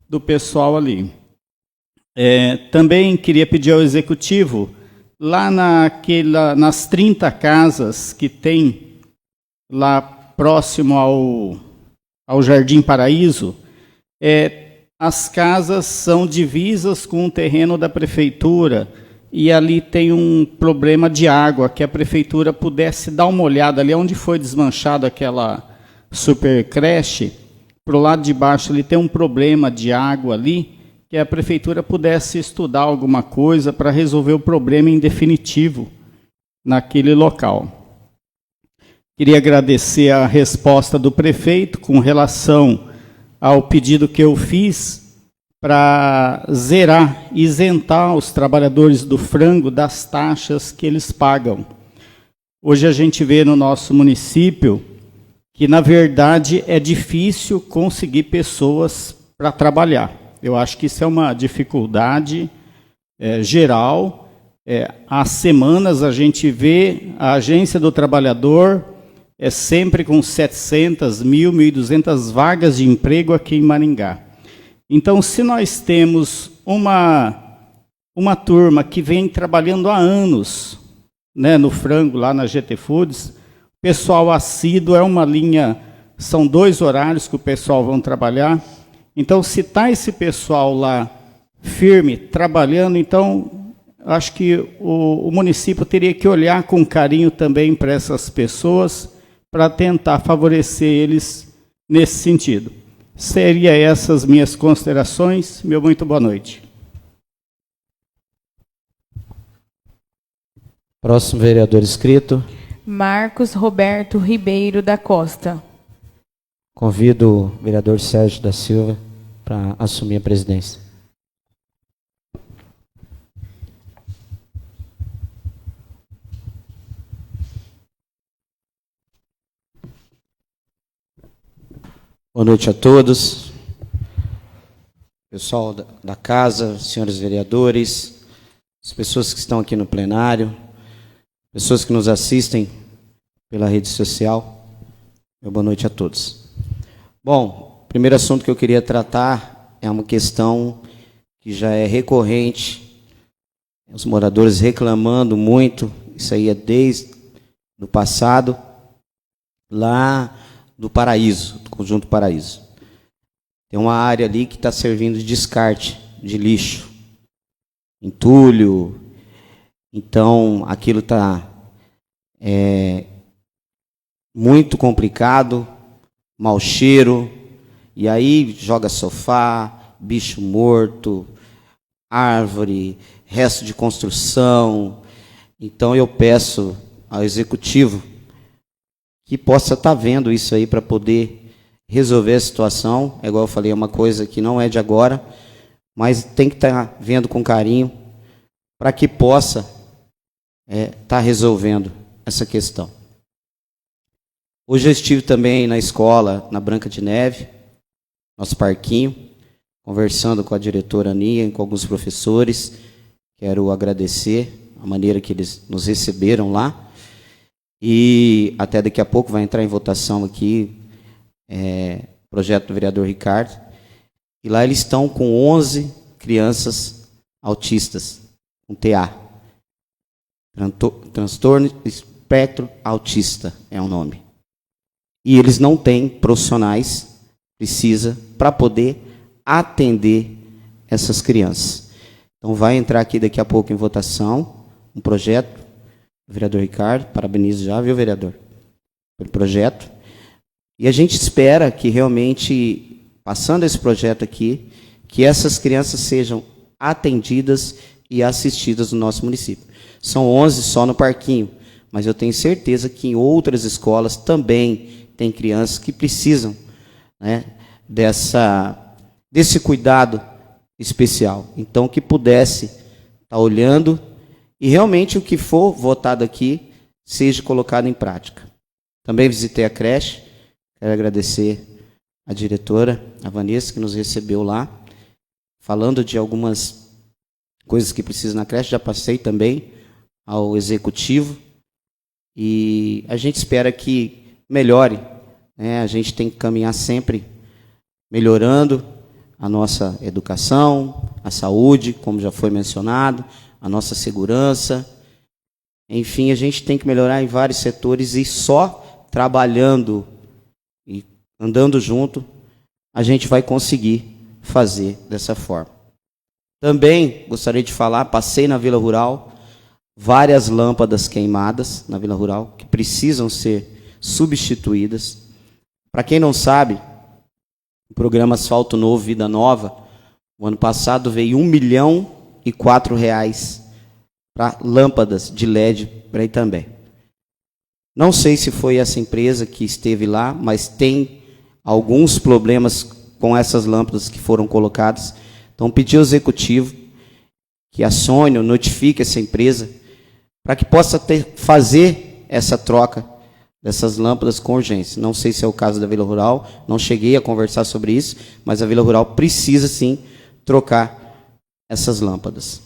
do pessoal ali. Também queria pedir ao Executivo, lá nas 30 casas que tem lá próximo ao Jardim Paraíso, as casas são divisas com o terreno da prefeitura e ali tem um problema de água, que a prefeitura pudesse dar uma olhada ali onde foi desmanchada aquela super creche, para o lado de baixo ali tem um problema de água ali, que a prefeitura pudesse estudar alguma coisa para resolver o problema em definitivo naquele local. Queria agradecer a resposta do prefeito com relação ao pedido que eu fiz para isentar os trabalhadores do frango das taxas que eles pagam. Hoje a gente vê no nosso município que, na verdade, é difícil conseguir pessoas para trabalhar. Eu acho que isso é uma dificuldade geral. Há semanas a gente vê a Agência do Trabalhador sempre com 700, 1.200 vagas de emprego aqui em Maringá. Então, se nós temos uma turma que vem trabalhando há anos, né, no frango, lá na GT Foods, pessoal assíduo, é uma linha, são 2 horários que o pessoal vão trabalhar. Então, se está esse pessoal lá firme, trabalhando, então, acho que o município teria que olhar com carinho também para essas pessoas, para tentar favorecer eles nesse sentido. Seriam essas minhas considerações. Meu muito boa noite. Próximo vereador inscrito. Marcos Roberto Ribeiro da Costa. Convido o vereador Sérgio da Silva para assumir a presidência. Boa noite a todos. Pessoal da casa, senhores vereadores, as pessoas que estão aqui no plenário, pessoas que nos assistem pela rede social. Boa noite a todos. Bom, o primeiro assunto que eu queria tratar é uma questão que já é recorrente, os moradores reclamando muito, isso aí é desde o passado, lá do Paraíso, do Conjunto Paraíso. Tem uma área ali que está servindo de descarte de lixo, entulho. Então, aquilo está muito complicado, mau cheiro, e aí joga sofá, bicho morto, árvore, resto de construção. Então, eu peço ao Executivo que possa estar vendo isso aí para poder resolver a situação. É igual eu falei, é uma coisa que não é de agora, mas tem que estar vendo com carinho para que possa estar resolvendo essa questão. Hoje eu estive também na escola, na Branca de Neve, nosso parquinho, conversando com a diretora Aninha e com alguns professores. Quero agradecer a maneira que eles nos receberam lá. E até daqui a pouco vai entrar em votação aqui projeto do vereador Ricardo. E lá eles estão com 11 crianças autistas, com TA. Transtorno espectro autista é o nome. E eles não têm profissionais, precisa, para poder atender essas crianças. Então vai entrar aqui daqui a pouco em votação um projeto. Vereador Ricardo, parabenizo já, viu, vereador, pelo projeto. E a gente espera que realmente, passando esse projeto aqui, que essas crianças sejam atendidas e assistidas no nosso município. São 11 só no parquinho, mas eu tenho certeza que em outras escolas também tem crianças que precisam, né, desse cuidado especial. Então, que pudesse estar olhando e realmente o que for votado aqui seja colocado em prática. Também visitei a creche, quero agradecer a diretora, a Vanessa, que nos recebeu lá, falando de algumas coisas que precisam na creche, já passei também ao Executivo, e a gente espera que melhore, né? A gente tem que caminhar sempre melhorando a nossa educação, a saúde, como já foi mencionado, a nossa segurança. Enfim, a gente tem que melhorar em vários setores e só trabalhando e andando junto a gente vai conseguir fazer dessa forma. Também gostaria de falar, passei na Vila Rural, várias lâmpadas queimadas na Vila Rural que precisam ser substituídas. Para quem não sabe, o programa Asfalto Novo, Vida Nova, o ano passado veio R$ 1.004 para lâmpadas de LED para Itambé. Não sei se foi essa empresa que esteve lá, mas tem alguns problemas com essas lâmpadas que foram colocadas. Então, pedi ao executivo que acione ou notifique essa empresa para que possa fazer essa troca dessas lâmpadas com urgência. Não sei se é o caso da Vila Rural, não cheguei a conversar sobre isso, mas a Vila Rural precisa, sim, trocar essas lâmpadas.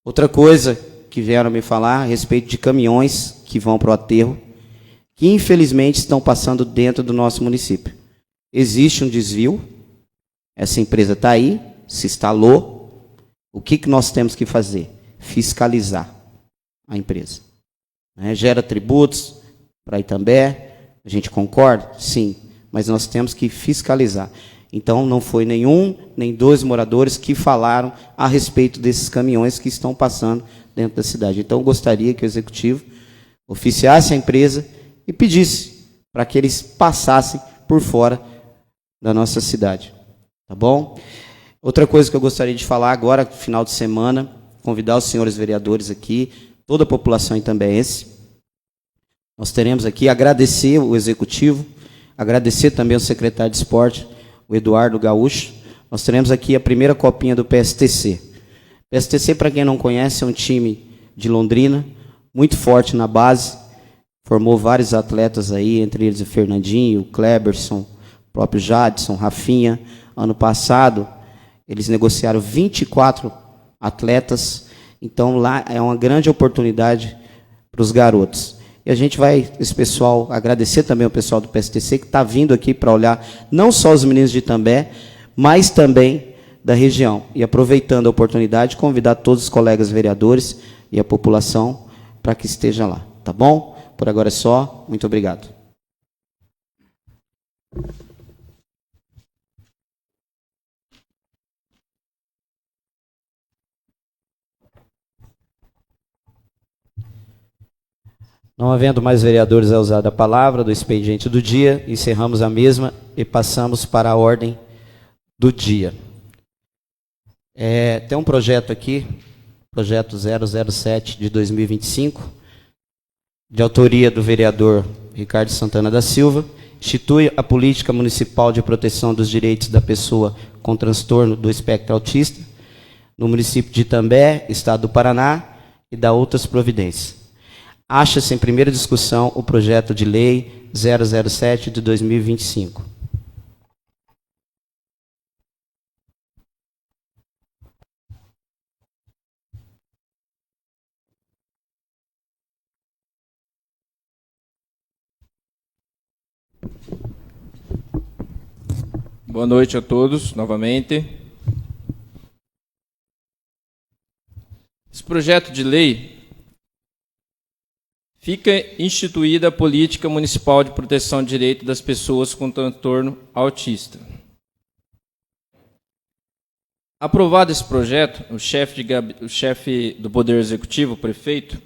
Outra coisa que vieram me falar a respeito de caminhões que vão para o aterro, que infelizmente estão passando dentro do nosso município. Existe um desvio, essa empresa está aí, se instalou. O que nós temos que fazer? Fiscalizar a empresa. Gera tributos para Itambé, a gente concorda? Sim, mas nós temos que fiscalizar. Então, não foi nenhum, nem dois moradores que falaram a respeito desses caminhões que estão passando dentro da cidade. Então, eu gostaria que o executivo oficiasse a empresa e pedisse para que eles passassem por fora da nossa cidade. Tá bom? Outra coisa que eu gostaria de falar agora, final de semana, convidar os senhores vereadores aqui, toda a população itambense. Nós teremos aqui, agradecer o executivo, agradecer também ao secretário de esporte, o Eduardo Gaúcho. Nós teremos aqui a primeira copinha do PSTC. PSTC, para quem não conhece, é um time de Londrina, muito forte na base, formou vários atletas aí, entre eles o Fernandinho, o Kleberson, o próprio Jadson, Rafinha. Ano passado, eles negociaram 24 atletas, então lá é uma grande oportunidade para os garotos. E a gente vai, esse pessoal, agradecer também ao pessoal do PSTC que está vindo aqui para olhar não só os meninos de Itambé, mas também da região. E aproveitando a oportunidade, convidar todos os colegas vereadores e a população para que esteja lá. Tá bom? Por agora é só. Muito obrigado. Não havendo mais vereadores a usar a palavra do expediente do dia, encerramos a mesma e passamos para a ordem do dia. Tem um projeto aqui, projeto 007 de 2025, de autoria do vereador Ricardo Santana da Silva, institui a política municipal de proteção dos direitos da pessoa com transtorno do espectro autista no município de Itambé, estado do Paraná, e dá outras providências. Acha-se em primeira discussão o projeto de lei 007 de 2025. Boa noite a todos, novamente. Esse projeto de lei fica instituída a política municipal de proteção de direitos das pessoas com transtorno autista. Aprovado esse projeto, o chefe do Poder Executivo, o prefeito,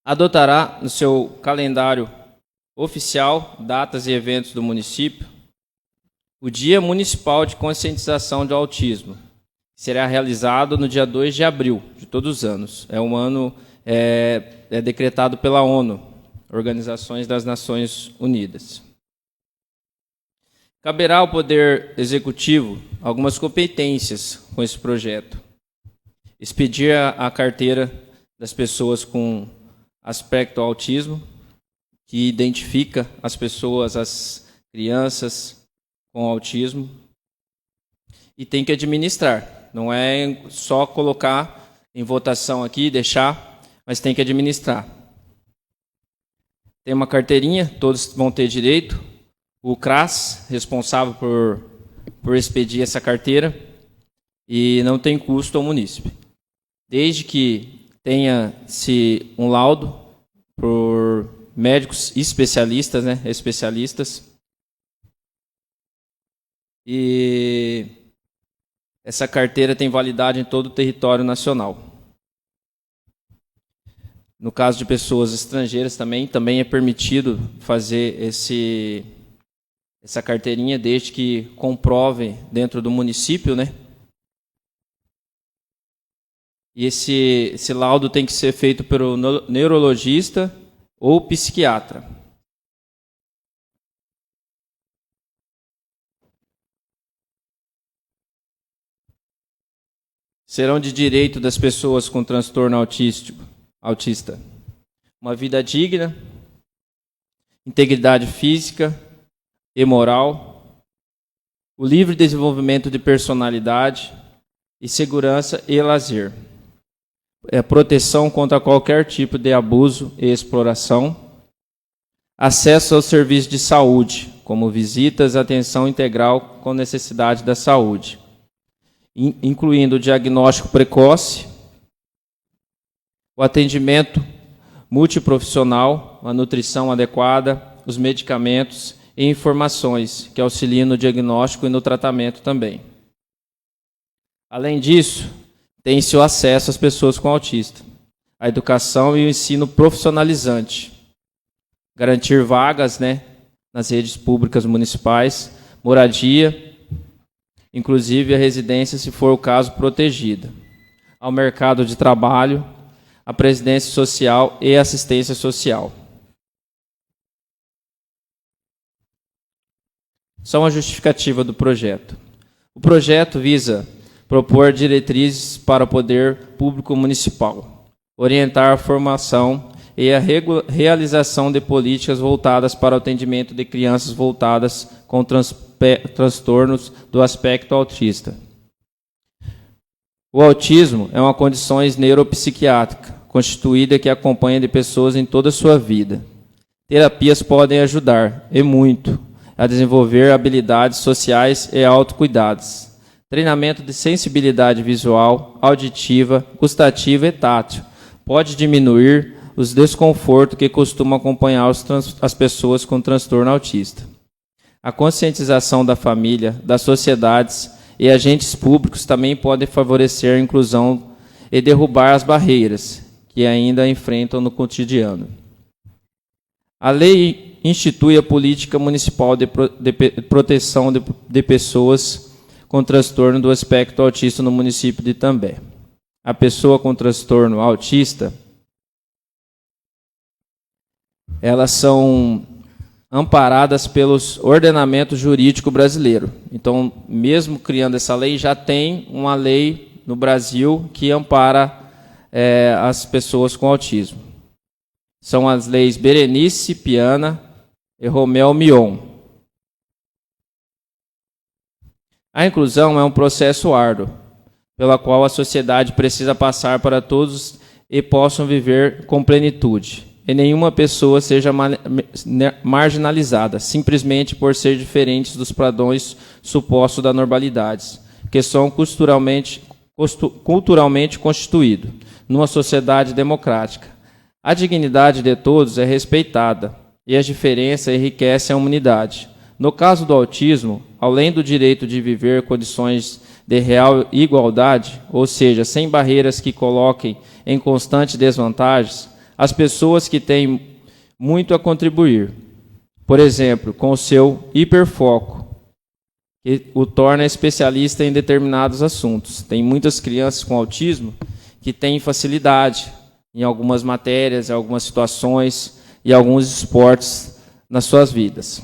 adotará no seu calendário oficial, datas e eventos do município, o Dia Municipal de Conscientização do Autismo. Será realizado no dia 2 de abril de todos os anos. É um ano decretado pela ONU, Organizações das Nações Unidas. Caberá ao Poder Executivo algumas competências com esse projeto. Expedir a carteira das pessoas com aspecto autismo, que identifica as pessoas, as crianças com autismo, e tem que administrar. Não é só colocar em votação aqui e deixar, mas tem que administrar. Tem uma carteirinha, todos vão ter direito. O CRAS, responsável por expedir essa carteira e não tem custo ao munícipe. Desde que tenha-se um laudo por médicos especialistas, né, e essa carteira tem validade em todo o território nacional. No caso de pessoas estrangeiras também é permitido fazer essa carteirinha, desde que comprove dentro do município, né? E esse laudo tem que ser feito pelo neurologista ou psiquiatra. Serão de direito das pessoas com transtorno autista uma vida digna, integridade física e moral, o livre desenvolvimento de personalidade e segurança e lazer, proteção contra qualquer tipo de abuso e exploração, acesso aos serviços de saúde, como visitas, atenção integral com necessidade da saúde, incluindo o diagnóstico precoce, o atendimento multiprofissional, a nutrição adequada, os medicamentos e informações que auxiliam no diagnóstico e no tratamento também. Além disso, tem-se o acesso às pessoas com autismo, a educação e o ensino profissionalizante, garantir vagas, né, nas redes públicas municipais, moradia, inclusive a residência, se for o caso, protegida, ao mercado de trabalho, a previdência social e assistência social. Só uma justificativa do projeto. O projeto visa propor diretrizes para o poder público municipal, orientar a formação e a realização de políticas voltadas para o atendimento de crianças voltadas com transtornos do aspecto autista. O autismo é uma condição neuropsiquiátrica, constituída que acompanha de pessoas em toda a sua vida. Terapias podem ajudar, e muito, a desenvolver habilidades sociais e autocuidados. Treinamento de sensibilidade visual, auditiva, gustativa e tátil pode diminuir os desconfortos que costumam acompanhar as pessoas com transtorno autista. A conscientização da família, das sociedades e agentes públicos também podem favorecer a inclusão e derrubar as barreiras que ainda enfrentam no cotidiano. A lei institui a política municipal de proteção de pessoas com transtorno do espectro autista no município de Itambé. A pessoa com transtorno autista, elas são amparadas pelos ordenamentos jurídico brasileiro. Então, mesmo criando essa lei, já tem uma lei no Brasil que ampara as pessoas com autismo. São as leis Berenice, Piana e Romeu Mion. A inclusão é um processo árduo, pela qual a sociedade precisa passar para todos e possam viver com plenitude. E nenhuma pessoa seja marginalizada, simplesmente por ser diferentes dos padrões supostos da normalidade, que são culturalmente constituídos numa sociedade democrática. A dignidade de todos é respeitada e as diferenças enriquecem a humanidade. No caso do autismo, além do direito de viver condições de real igualdade, ou seja, sem barreiras que coloquem em constante desvantagens, as pessoas que têm muito a contribuir, por exemplo, com o seu hiperfoco, que o torna especialista em determinados assuntos. Tem muitas crianças com autismo que têm facilidade em algumas matérias, em algumas situações e alguns esportes nas suas vidas.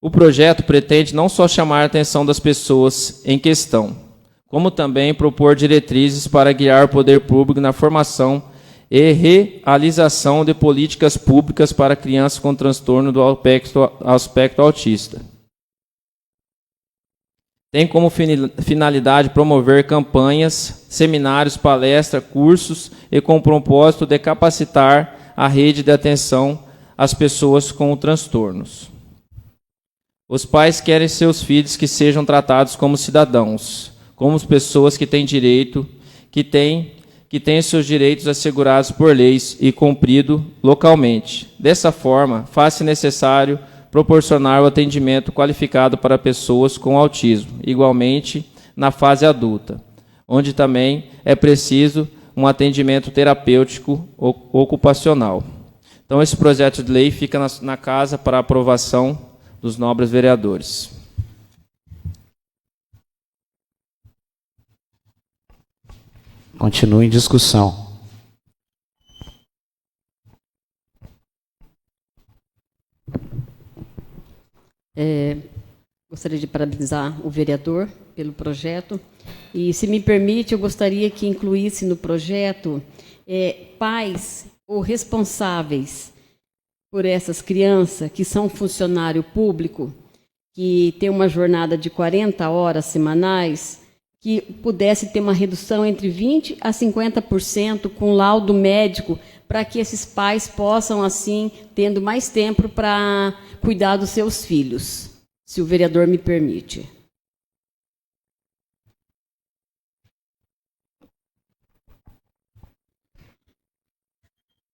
O projeto pretende não só chamar a atenção das pessoas em questão, como também propor diretrizes para guiar o poder público na formação e realização de políticas públicas para crianças com transtorno do aspecto autista. Tem como finalidade promover campanhas, seminários, palestras, cursos e com o propósito de capacitar a rede de atenção às pessoas com transtornos. Os pais querem seus filhos que sejam tratados como cidadãos, como pessoas que têm direito, que têm seus direitos assegurados por leis e cumprido localmente. Dessa forma, faz-se necessário proporcionar o atendimento qualificado para pessoas com autismo, igualmente na fase adulta, onde também é preciso um atendimento terapêutico ocupacional. Então, esse projeto de lei fica na casa para aprovação dos nobres vereadores. Continue em discussão. Gostaria de parabenizar o vereador pelo projeto. E, se me permite, eu gostaria que incluísse no projeto pais ou responsáveis por essas crianças que são funcionário público, que tem uma jornada de 40 horas semanais, que pudesse ter uma redução entre 20% a 50% com laudo médico, para que esses pais possam, assim, tendo mais tempo para cuidar dos seus filhos, se o vereador me permite.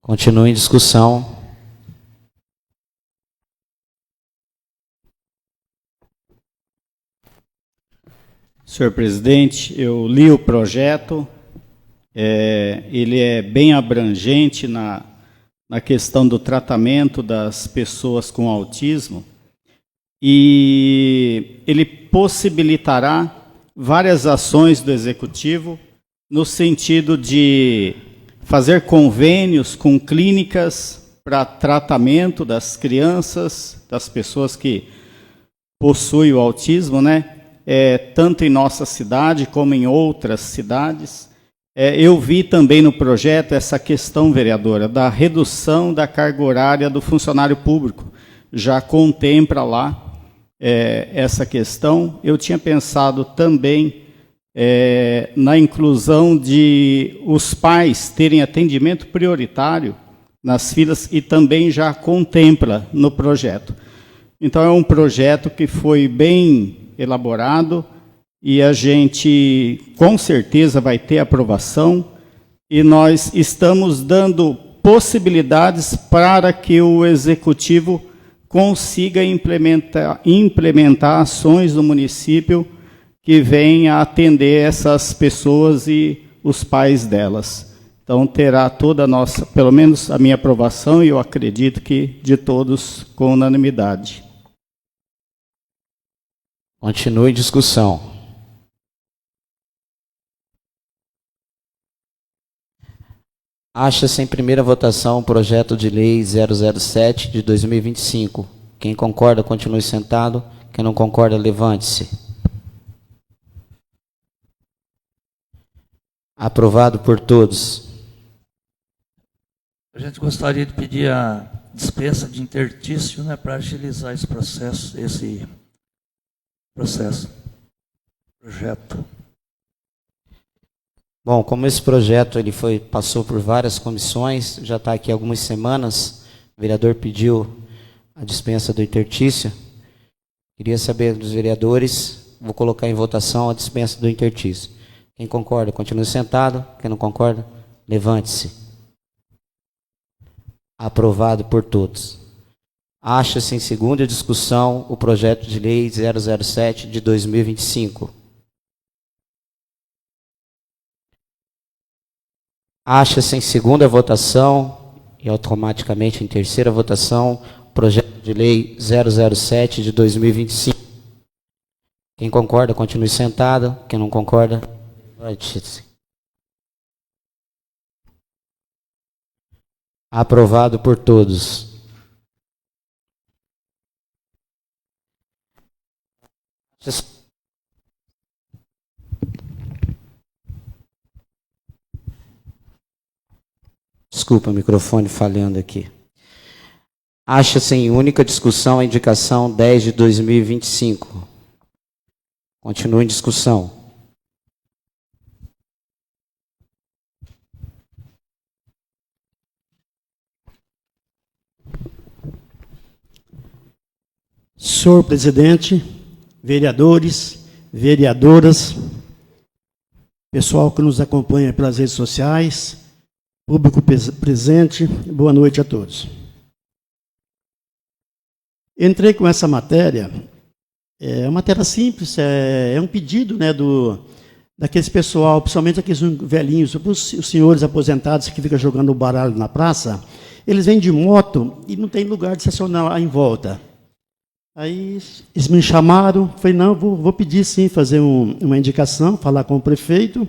Continue em discussão. Senhor presidente, eu li o projeto, ele é bem abrangente na questão do tratamento das pessoas com autismo e ele possibilitará várias ações do Executivo no sentido de fazer convênios com clínicas para tratamento das crianças, das pessoas que possuem o autismo, né? Tanto em nossa cidade como em outras cidades. Eu vi também no projeto essa questão, vereadora, da redução da carga horária do funcionário público. Já contempla lá essa questão. Eu tinha pensado também na inclusão de os pais terem atendimento prioritário nas filas e também já contempla no projeto. Então, é um projeto que foi bem elaborado e a gente com certeza vai ter aprovação e nós estamos dando possibilidades para que o Executivo consiga implementar ações no município que venha atender essas pessoas e os pais delas. Então terá toda a nossa, pelo menos a minha aprovação e eu acredito que de todos com unanimidade. Continue em discussão. Acha-se em primeira votação o projeto de lei 007 de 2025. Quem concorda, continue sentado. Quem não concorda, levante-se. Aprovado por todos. A gente gostaria de pedir a dispensa de intertício, né, para agilizar esse projeto. Bom, como esse projeto passou por várias comissões, já está aqui há algumas semanas, o vereador pediu a dispensa do intertício. Queria saber dos vereadores, vou colocar em votação a dispensa do intertício. Quem concorda, continue sentado. Quem não concorda, levante-se. Aprovado por todos. Acha-se em segunda discussão o projeto de lei 007 de 2025. Acha-se em segunda votação e automaticamente em terceira votação o projeto de lei 007 de 2025. Quem concorda, continue sentado. Quem não concorda, levante-se. Aprovado por todos. Desculpa, o microfone falhando aqui. Acha-se em única discussão a indicação 10 de 2025. Continua em discussão. senhor presidente, vereadores, vereadoras, pessoal que nos acompanha pelas redes sociais, público presente, boa noite a todos. Entrei com essa matéria, é uma matéria simples, é um pedido, né, daqueles pessoal, principalmente aqueles velhinhos, os senhores aposentados que ficam jogando baralho na praça, eles vêm de moto e não tem lugar de estacionar em volta. Aí eles me chamaram, falei, não, vou pedir sim, fazer uma indicação, falar com o prefeito,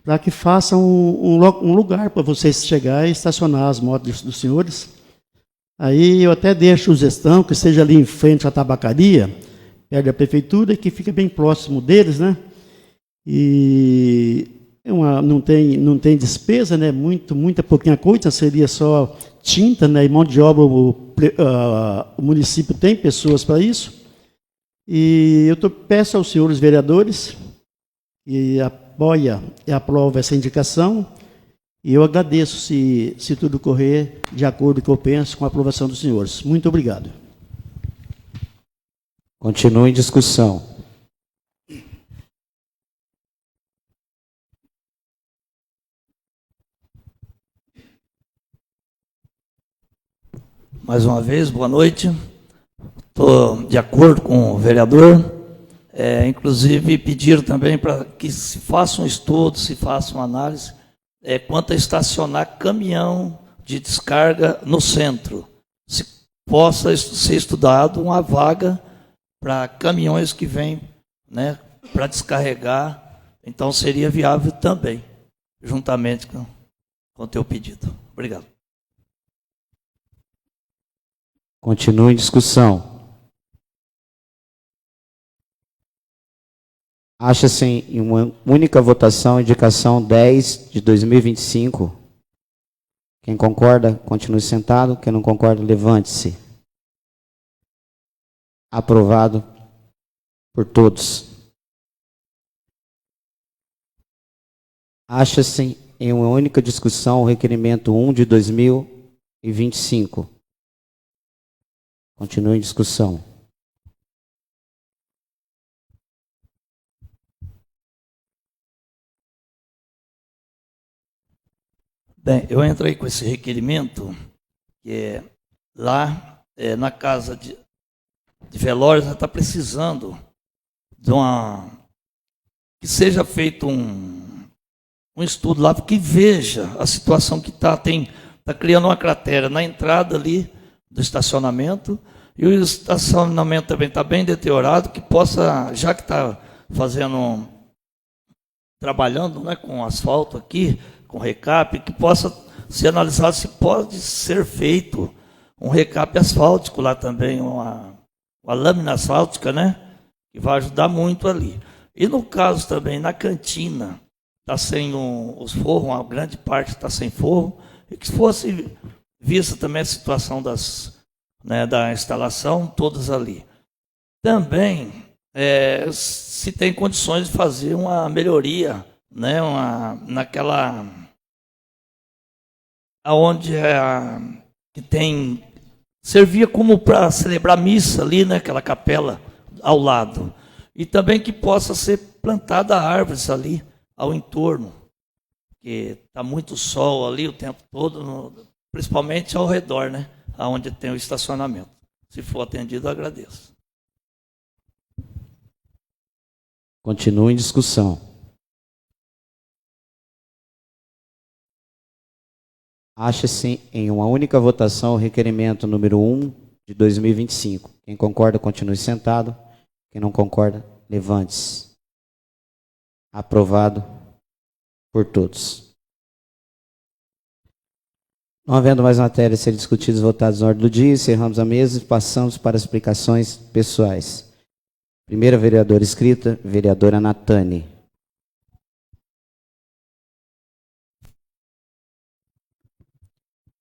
para que faça um lugar para vocês chegar e estacionar as motos dos senhores. Aí eu até deixo a sugestão que seja ali em frente à tabacaria, perto da prefeitura, que fica bem próximo deles, né? E não tem despesa, né? Muita pouquinha coisa, seria só tinta, né? E mão de obra, o município tem pessoas para isso. E eu peço aos senhores vereadores que apoia e aprova essa indicação. E eu agradeço se tudo correr de acordo com o que eu penso, com a aprovação dos senhores. Muito obrigado. Continue em discussão. Mais uma vez, boa noite. Estou de acordo com o vereador. Inclusive, pedir também para que se faça um estudo, se faça uma análise quanto a estacionar caminhão de descarga no centro. Se possa ser estudado uma vaga para caminhões que vêm, né, para descarregar. Então, seria viável também, juntamente com o teu pedido. Obrigado. Continue em discussão. Acha-se em uma única votação a indicação 10 de 2025. Quem concorda, continue sentado. Quem não concorda, levante-se. Aprovado por todos. Acha-se em uma única discussão o requerimento 1 de 2025. Continue em discussão. Bem, eu entrei com esse requerimento, que lá na casa de velórios está precisando de que seja feito um estudo lá, que veja a situação que está criando uma cratera na entrada ali do estacionamento, e o estacionamento também está bem deteriorado, que possa, já que está trabalhando, né, com asfalto aqui, com recap, que possa ser analisado se pode ser feito um recap asfáltico lá também, uma lâmina asfáltica, né, que vai ajudar muito ali. E no caso também, na cantina, está sem os forros, uma grande parte está sem forro, e que fosse vista também a situação da instalação, todas ali. Também, se tem condições de fazer uma melhoria, né, naquela aonde que tem servia como para celebrar missa ali, né, aquela capela ao lado, e também que possa ser plantada árvores ali ao entorno, que está muito sol ali o tempo todo, principalmente ao redor, né, aonde tem o estacionamento. Se for atendido, eu agradeço. Continue em discussão. Acha-se em uma única votação o requerimento número 1 de 2025. Quem concorda, continue sentado. Quem não concorda, levante-se. Aprovado por todos. Não havendo mais matérias a serem discutidas e votadas na ordem do dia, encerramos a mesa e passamos para as explicações pessoais. Primeira vereadora inscrita, vereadora Natane.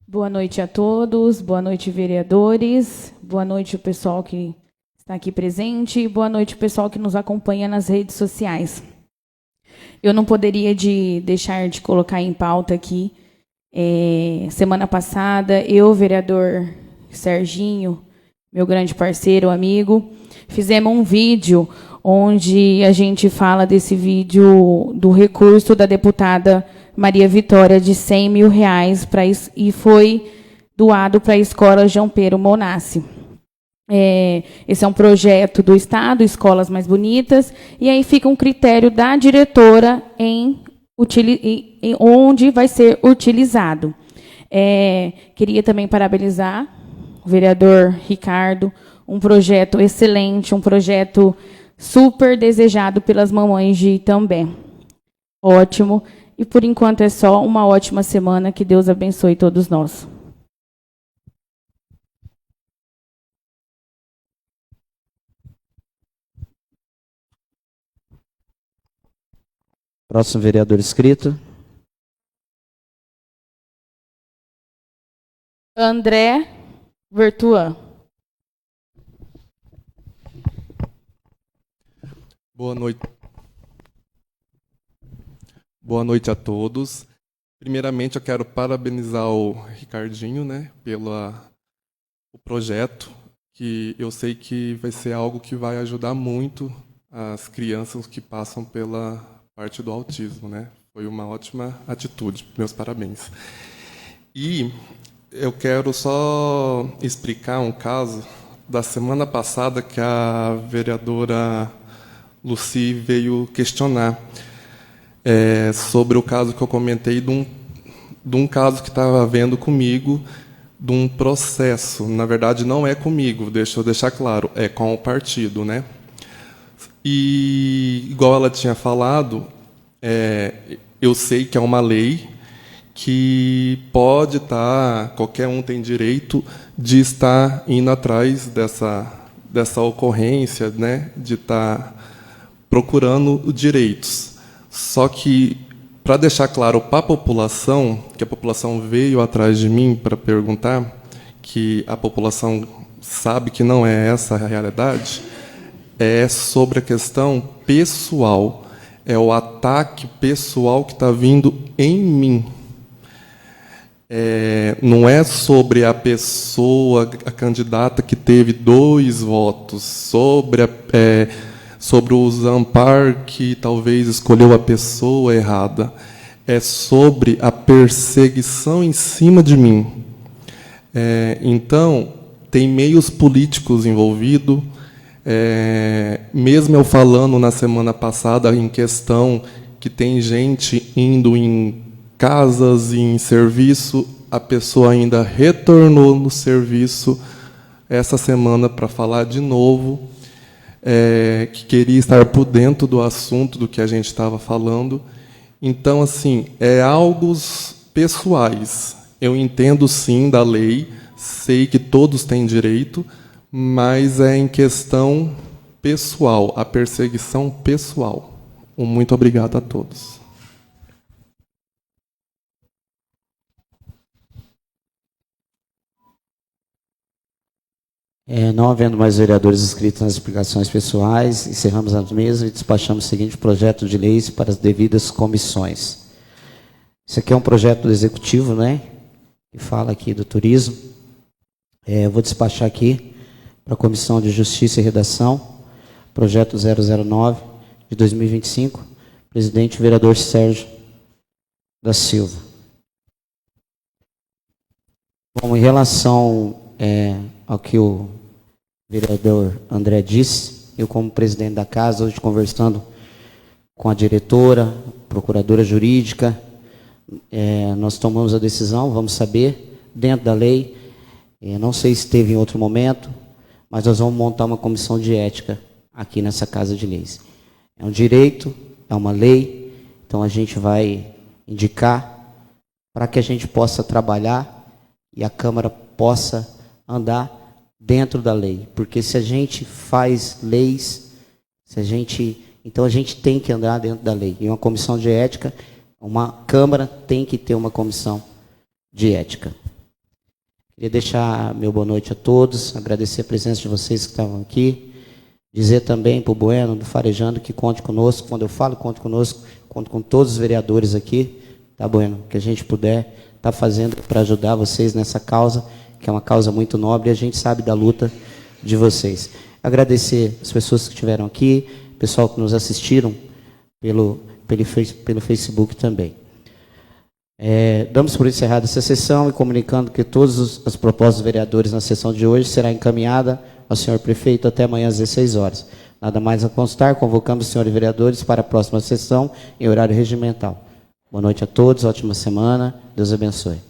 Boa noite a todos, boa noite, vereadores, boa noite o pessoal que está aqui presente e boa noite o pessoal que nos acompanha nas redes sociais. Eu não poderia deixar de colocar em pauta aqui, semana passada, eu, vereador Serginho, meu grande parceiro, amigo. Fizemos um vídeo onde a gente fala desse vídeo do recurso da deputada Maria Vitória de R$100 mil e foi doado para a Escola João Pero Monassi. Esse é um projeto do Estado, Escolas Mais Bonitas, e aí fica um critério da diretora em onde vai ser utilizado. Queria também parabenizar o vereador Ricardo, um projeto excelente, um projeto super desejado pelas mamães de Itambé. Ótimo. E, por enquanto, é só uma ótima semana. Que Deus abençoe todos nós. Próximo vereador inscrito. André Vertuan. Boa noite. Boa noite a todos. Primeiramente, eu quero parabenizar o Ricardinho, né, pelo projeto, que eu sei que vai ser algo que vai ajudar muito as crianças que passam pela parte do autismo, né? Foi uma ótima atitude. Meus parabéns. E eu quero só explicar um caso da semana passada que a vereadora Lucy veio questionar sobre o caso que eu comentei de um caso que estava havendo comigo, de um processo. Na verdade, não é comigo, deixa eu deixar claro, é com o partido, né? E, igual ela tinha falado, eu sei que é uma lei que pode estar, qualquer um tem direito de estar indo atrás dessa ocorrência, né, de estar procurando direitos. Só que, para deixar claro para a população, que a população veio atrás de mim para perguntar, que a população sabe que não é essa a realidade, é sobre a questão pessoal. É o ataque pessoal que está vindo em mim. Não é sobre a pessoa, a candidata que teve 2 votos, sobre o Zampar que talvez escolheu a pessoa errada. É sobre a perseguição em cima de mim. Então, tem meios políticos envolvidos. Mesmo eu falando na semana passada em questão que tem gente indo em casas e em serviço, a pessoa ainda retornou no serviço essa semana para falar de novo que queria estar por dentro do assunto do que a gente estava falando. Então, assim, algo pessoais. Eu entendo, sim, da lei, sei que todos têm direito, mas é em questão pessoal, a perseguição pessoal. Muito obrigado a todos. Não havendo mais vereadores inscritos nas explicações pessoais, encerramos as mesas e despachamos o seguinte projeto de leis para as devidas comissões. Isso aqui é um projeto do Executivo, né, que fala aqui do turismo. Eu vou despachar aqui para a Comissão de Justiça e Redação, projeto 009 de 2025, presidente vereador Sérgio da Silva. Bom, em relação ao que o vereador André disse, eu como presidente da casa, hoje conversando com a diretora, procuradora jurídica, nós tomamos a decisão, vamos saber, dentro da lei, não sei se teve em outro momento, mas nós vamos montar uma comissão de ética aqui nessa Casa de Leis. É um direito, é uma lei, então a gente vai indicar para que a gente possa trabalhar e a Câmara possa andar dentro da lei. Porque se a gente faz leis, então a gente tem que andar dentro da lei. E uma comissão de ética, uma Câmara tem que ter uma comissão de ética. Queria deixar meu boa noite a todos, agradecer a presença de vocês que estavam aqui, dizer também para o Bueno, do Farejando, que conte conosco. Quando eu falo conte conosco, conto com todos os vereadores aqui, tá, Bueno? Que a gente puder estar fazendo para ajudar vocês nessa causa, que é uma causa muito nobre, e a gente sabe da luta de vocês. Agradecer as pessoas que estiveram aqui, pessoal que nos assistiram pelo Facebook também. Damos por encerrada essa sessão e comunicando que todas as propostas dos vereadores na sessão de hoje será encaminhada ao senhor prefeito até amanhã às 16 horas. Nada mais a constar, convocamos os senhores vereadores para a próxima sessão em horário regimental. Boa noite a todos, ótima semana, Deus abençoe.